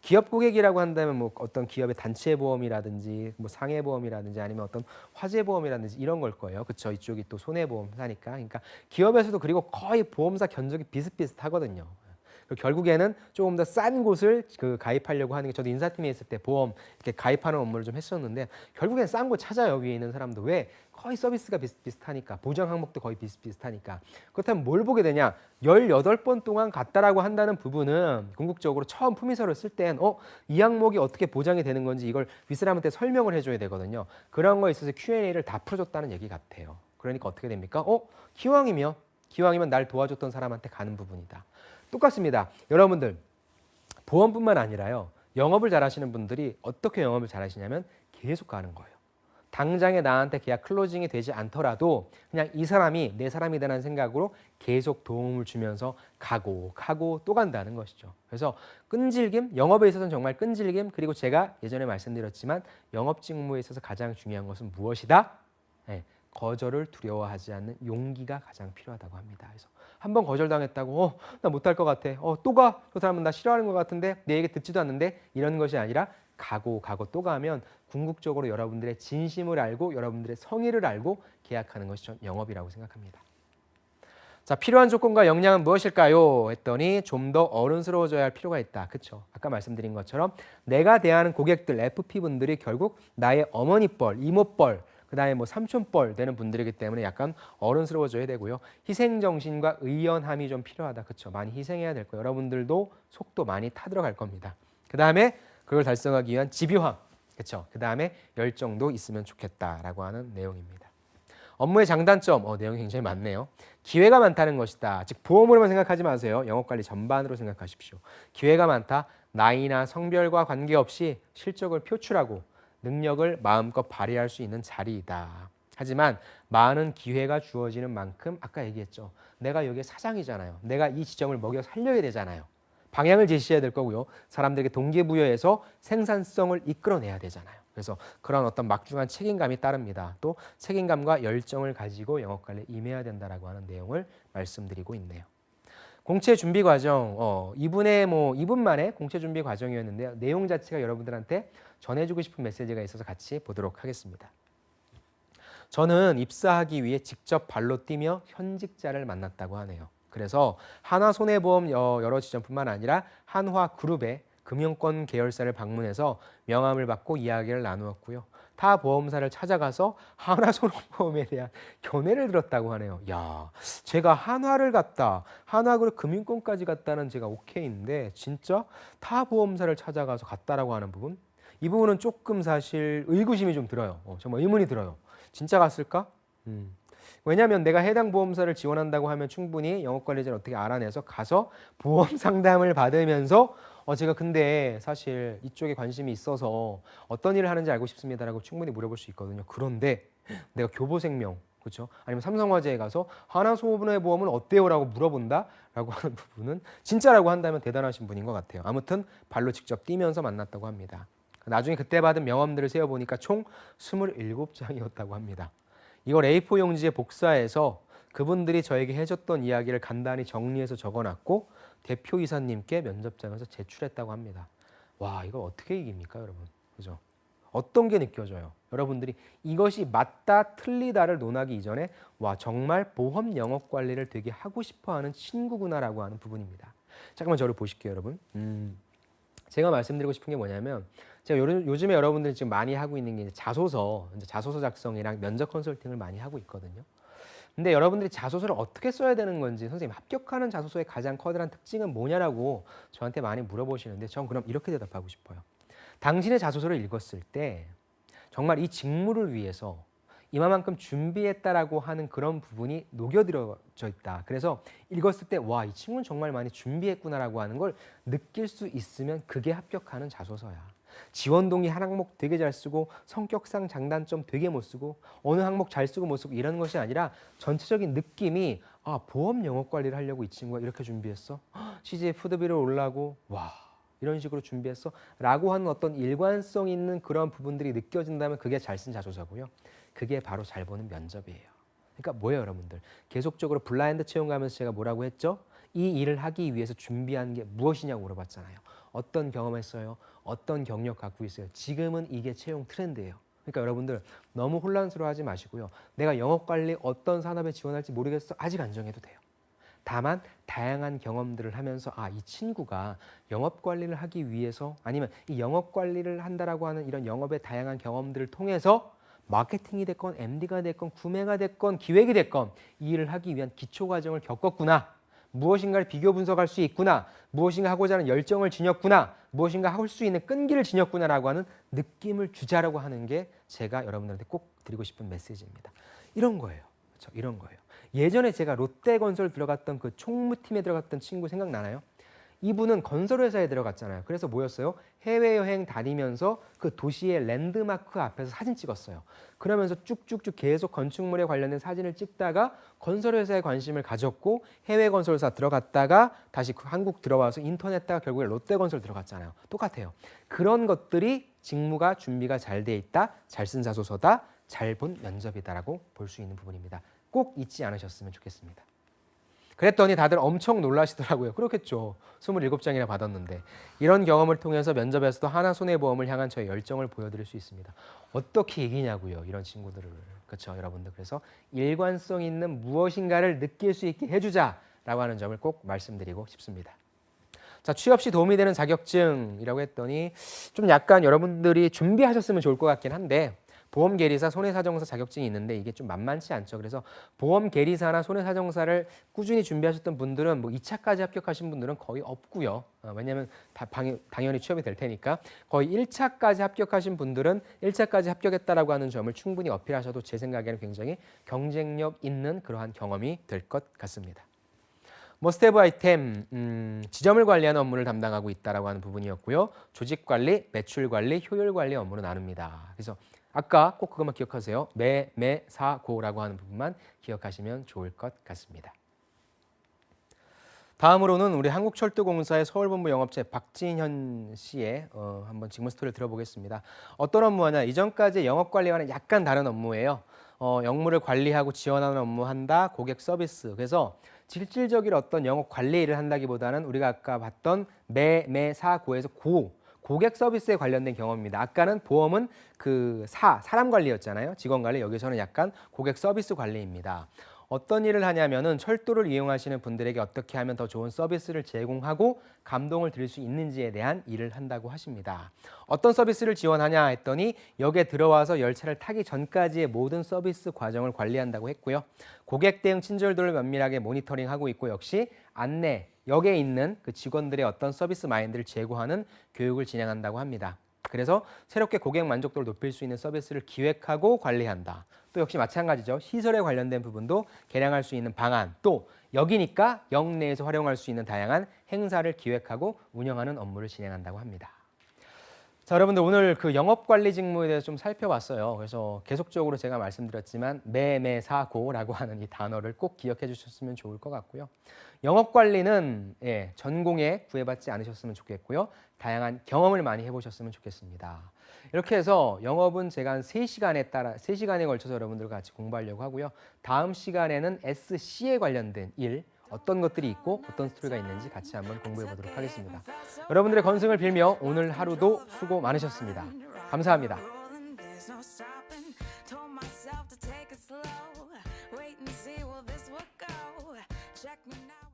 기업 고객이라고 한다면 뭐 어떤 기업의 단체 보험이라든지 뭐 상해 보험이라든지 아니면 어떤 화재 보험이라든지 이런 걸 거예요. 그렇죠? 이쪽이 또 손해보험사니까. 그러니까 기업에서도 그리고 거의 보험사 견적이 비슷비슷하거든요. 결국에는 조금 더 싼 곳을 가입하려고 하는 게 저도 인사팀에 있을 때 보험 이렇게 가입하는 업무를 좀 했었는데 결국엔 싼 곳 찾아요. 위에 있는 사람도. 왜? 거의 서비스가 비슷비슷하니까 보장 항목도 거의 비슷비슷하니까. 그렇다면 뭘 보게 되냐? 18번 동안 갔다라고 한다는 부분은 궁극적으로 처음 품위서를 쓸 땐 이 항목이 어떻게 보장이 되는 건지 이걸 윗사람한테 설명을 해줘야 되거든요. 그런 거에 있어서 Q&A를 다 풀어줬다는 얘기 같아요. 그러니까 어떻게 됩니까? 기왕이면 날 도와줬던 사람한테 가는 부분이다. 똑같습니다. 여러분들 보험뿐만 아니라요. 영업을 잘하시는 분들이 어떻게 영업을 잘하시냐면 계속 가는 거예요. 당장에 나한테 계약 클로징이 되지 않더라도 그냥 이 사람이 내 사람이라는 생각으로 계속 도움을 주면서 가고 또 간다는 것이죠. 그래서 끈질김, 영업에 있어서는 정말 끈질김, 그리고 제가 예전에 말씀드렸지만 영업 직무에 있어서 가장 중요한 것은 무엇이다? 거절을 두려워하지 않는 용기가 가장 필요하다고 합니다. 그래서 한번 거절당했다고 나 못할 것 같아. 또 가. 그 사람은 나 싫어하는 것 같은데 내 얘기 듣지도 않는데 이런 것이 아니라 가고 또 가면 궁극적으로 여러분들의 진심을 알고 여러분들의 성의를 알고 계약하는 것이 전 영업이라고 생각합니다. 자, 필요한 조건과 역량은 무엇일까요? 했더니 좀 더 어른스러워져야 할 필요가 있다. 그렇죠? 아까 말씀드린 것처럼 내가 대하는 고객들, FP분들이 결국 나의 어머니뻘, 이모뻘, 그다음에 뭐 삼촌뻘 되는 분들이기 때문에 약간 어른스러워져야 되고요. 희생정신과 의연함이 좀 필요하다. 그렇죠? 많이 희생해야 될 거예요. 여러분들도 속도 많이 타들어갈 겁니다. 그다음에 그걸 달성하기 위한 집요함, 그렇죠? 그다음에 열정도 있으면 좋겠다라고 하는 내용입니다. 업무의 장단점, 내용이 굉장히 많네요. 기회가 많다는 것이다. 즉 보험으로만 생각하지 마세요. 영업관리 전반으로 생각하십시오. 기회가 많다. 나이나 성별과 관계없이 실적을 표출하고 능력을 마음껏 발휘할 수 있는 자리이다. 하지만 많은 기회가 주어지는 만큼 아까 얘기했죠. 내가 여기에 사장이잖아요. 내가 이 지점을 먹여 살려야 되잖아요. 방향을 제시해야 될 거고요. 사람들에게 동기부여해서 생산성을 이끌어내야 되잖아요. 그래서 그런 어떤 막중한 책임감이 따릅니다. 또 책임감과 열정을 가지고 영업관리에 임해야 된다라고 하는 내용을 말씀드리고 있네요. 공채 준비 과정, 2분만의 공채 준비 과정이었는데요. 내용 자체가 여러분들한테 전해주고 싶은 메시지가 있어서 같이 보도록 하겠습니다. 저는 입사하기 위해 직접 발로 뛰며 현직자를 만났다고 하네요. 그래서 한화손해보험 여러 지점뿐만 아니라 한화그룹의 금융권 계열사를 방문해서 명함을 받고 이야기를 나누었고요. 타 보험사를 찾아가서 한화손해보험에 대한 견해를 들었다고 하네요. 야, 제가 한화를 갔다, 한화그룹 금융권까지 갔다는 제가 오케이인데 진짜 타 보험사를 찾아가서 갔다라고 하는 부분, 이 부분은 조금 사실 의구심이 좀 들어요. 정말 의문이 들어요. 진짜 갔을까? 왜냐하면 내가 해당 보험사를 지원한다고 하면 충분히 영업관리자를 어떻게 알아내서 가서 보험 상담을 받으면서 제가 근데 사실 이쪽에 관심이 있어서 어떤 일을 하는지 알고 싶습니다라고 충분히 물어볼 수 있거든요. 그런데 내가 교보생명, 그렇죠? 아니면 삼성화재에 가서 하나손해보험은 어때요?라고 물어본다라고 하는 부분은 진짜라고 한다면 대단하신 분인 것 같아요. 아무튼 발로 직접 뛰면서 만났다고 합니다. 나중에 그때 받은 명함들을 세어보니까 총 27장이었다고 합니다. 이걸 A4 용지에 복사해서 그분들이 저에게 해줬던 이야기를 간단히 정리해서 적어놨고 대표이사님께 면접장에서 제출했다고 합니다. 와, 이걸 어떻게 이깁니까, 여러분? 그죠? 어떤 게 느껴져요? 여러분들이 이것이 맞다, 틀리다를 논하기 이전에 와, 정말 보험 영업 관리를 되게 하고 싶어하는 친구구나라고 하는 부분입니다. 잠깐만 저를 보실게요, 여러분. 제가 말씀드리고 싶은 게 뭐냐면 제가 요즘에 여러분들이 지금 많이 하고 있는 게 이제 자소서 작성이랑 면접 컨설팅을 많이 하고 있거든요. 근데 여러분들이 자소서를 어떻게 써야 되는 건지, 선생님 합격하는 자소서의 가장 커다란 특징은 뭐냐라고 저한테 많이 물어보시는데 전 그럼 이렇게 대답하고 싶어요. 당신의 자소서를 읽었을 때 정말 이 직무를 위해서 이만큼 준비했다라고 하는 그런 부분이 녹여들어져 있다. 그래서 읽었을 때 와, 이 친구는 정말 많이 준비했구나라고 하는 걸 느낄 수 있으면 그게 합격하는 자소서야. 지원 동의 한 항목 되게 잘 쓰고 성격상 장단점 되게 못 쓰고 어느 항목 잘 쓰고 못 쓰고 이런 것이 아니라 전체적인 느낌이 보험 영업 관리를 하려고 이 친구가 이렇게 준비했어? CG의 푸드비를 올라고 와, 이런 식으로 준비했어? 라고 하는 어떤 일관성 있는 그런 부분들이 느껴진다면 그게 잘 쓴 자소서고요. 그게 바로 잘 보는 면접이에요. 그러니까 뭐예요, 여러분들? 계속적으로 블라인드 채용 가면서 제가 뭐라고 했죠? 이 일을 하기 위해서 준비한 게 무엇이냐고 물어봤잖아요. 어떤 경험했어요? 어떤 경력 갖고 있어요? 지금은 이게 채용 트렌드예요. 그러니까 여러분들 너무 혼란스러워하지 마시고요. 내가 영업관리 어떤 산업에 지원할지 모르겠어. 아직 안 정해도 돼요. 다만 다양한 경험들을 하면서 이 친구가 영업관리를 하기 위해서 아니면 이 영업관리를 한다라고 하는 이런 영업의 다양한 경험들을 통해서 마케팅이 됐건 MD가 됐건 구매가 됐건 기획이 됐건 이 일을 하기 위한 기초 과정을 겪었구나. 무엇인가를 비교 분석할 수 있구나. 무엇인가 하고자 하는 열정을 지녔구나. 무엇인가 할 수 있는 끈기를 지녔구나라고 하는 느낌을 주자라고 하는 게 제가 여러분들한테 꼭 드리고 싶은 메시지입니다. 이런 거예요. 그렇죠? 이런 거예요. 예전에 제가 롯데건설 들어갔던 그 총무팀에 들어갔던 친구 생각나나요? 이분은 건설회사에 들어갔잖아요. 그래서 뭐였어요? 해외여행 다니면서 그 도시의 랜드마크 앞에서 사진 찍었어요. 그러면서 쭉쭉쭉 계속 건축물에 관련된 사진을 찍다가 건설회사에 관심을 가졌고 해외 건설사 들어갔다가 다시 한국 들어와서 인턴했다가 결국에 롯데건설 들어갔잖아요. 똑같아요. 그런 것들이 직무가 준비가 잘 돼 있다, 잘 쓴 자소서다, 잘 본 면접이다라고 볼 수 있는 부분입니다. 꼭 잊지 않으셨으면 좋겠습니다. 그랬더니 다들 엄청 놀라시더라고요. 그렇겠죠. 27장이나 받았는데. 이런 경험을 통해서 면접에서도 하나손해보험을 향한 저의 열정을 보여드릴 수 있습니다. 어떻게 이기냐고요. 이런 친구들을. 그렇죠, 여러분들. 그래서 일관성 있는 무엇인가를 느낄 수 있게 해주자라고 하는 점을 꼭 말씀드리고 싶습니다. 자, 취업 시 도움이 되는 자격증이라고 했더니 좀 약간 여러분들이 준비하셨으면 좋을 것 같긴 한데 보험계리사, 손해사정사 자격증이 있는데 이게 좀 만만치 않죠. 그래서 보험계리사나 손해사정사를 꾸준히 준비하셨던 분들은 뭐 2차까지 합격하신 분들은 거의 없고요. 왜냐하면 당연히 취업이 될 테니까 거의 1차까지 합격하신 분들은 1차까지 합격했다라고 하는 점을 충분히 어필하셔도 제 생각에는 굉장히 경쟁력 있는 그러한 경험이 될 것 같습니다. 머스트헤브 아이템, 지점을 관리하는 업무를 담당하고 있다라고 하는 부분이었고요. 조직 관리, 매출 관리, 효율 관리 업무로 나눕니다. 그래서 아까 꼭 그것만 기억하세요. 매사고라고 하는 부분만 기억하시면 좋을 것 같습니다. 다음으로는 우리 한국철도공사의 서울본부 영업체 박진현 씨의 한번 직무 스토리를 들어보겠습니다. 어떤 업무하냐? 이전까지 영업관리와는 약간 다른 업무예요. 영무를 관리하고 지원하는 업무 한다, 고객 서비스. 그래서 실질적인 어떤 영업 관리 일을 한다기보다는 우리가 아까 봤던 매사고에서 고객 서비스에 관련된 경험입니다. 아까는 보험은 사람 관리였잖아요. 직원 관리. 여기서는 약간 고객 서비스 관리입니다. 어떤 일을 하냐면은 철도를 이용하시는 분들에게 어떻게 하면 더 좋은 서비스를 제공하고 감동을 드릴 수 있는지에 대한 일을 한다고 하십니다. 어떤 서비스를 지원하냐 했더니 역에 들어와서 열차를 타기 전까지의 모든 서비스 과정을 관리한다고 했고요. 고객 대응 친절도를 면밀하게 모니터링하고 있고 역시 안내, 역에 있는 그 직원들의 어떤 서비스 마인드를 제고하는 교육을 진행한다고 합니다. 그래서 새롭게 고객 만족도를 높일 수 있는 서비스를 기획하고 관리한다. 또 역시 마찬가지죠. 시설에 관련된 부분도 개량할 수 있는 방안, 또 역이니까 역 내에서 활용할 수 있는 다양한 행사를 기획하고 운영하는 업무를 진행한다고 합니다. 자, 여러분들 오늘 그 영업관리 직무에 대해서 좀 살펴봤어요. 그래서 계속적으로 제가 말씀드렸지만 매매사고라고 하는 이 단어를 꼭 기억해 주셨으면 좋을 것 같고요. 영업관리는 전공에 구애받지 않으셨으면 좋겠고요. 다양한 경험을 많이 해보셨으면 좋겠습니다. 이렇게 해서 영업은 제가 한 3시간에 걸쳐서 여러분들과 같이 공부하려고 하고요. 다음 시간에는 SC에 관련된 일, 어떤 것들이 있고 어떤 스토리가 있는지 같이 한번 공부해 보도록 하겠습니다. 여러분들의 건승을 빌며 오늘 하루도 수고 많으셨습니다. 감사합니다. Check me now.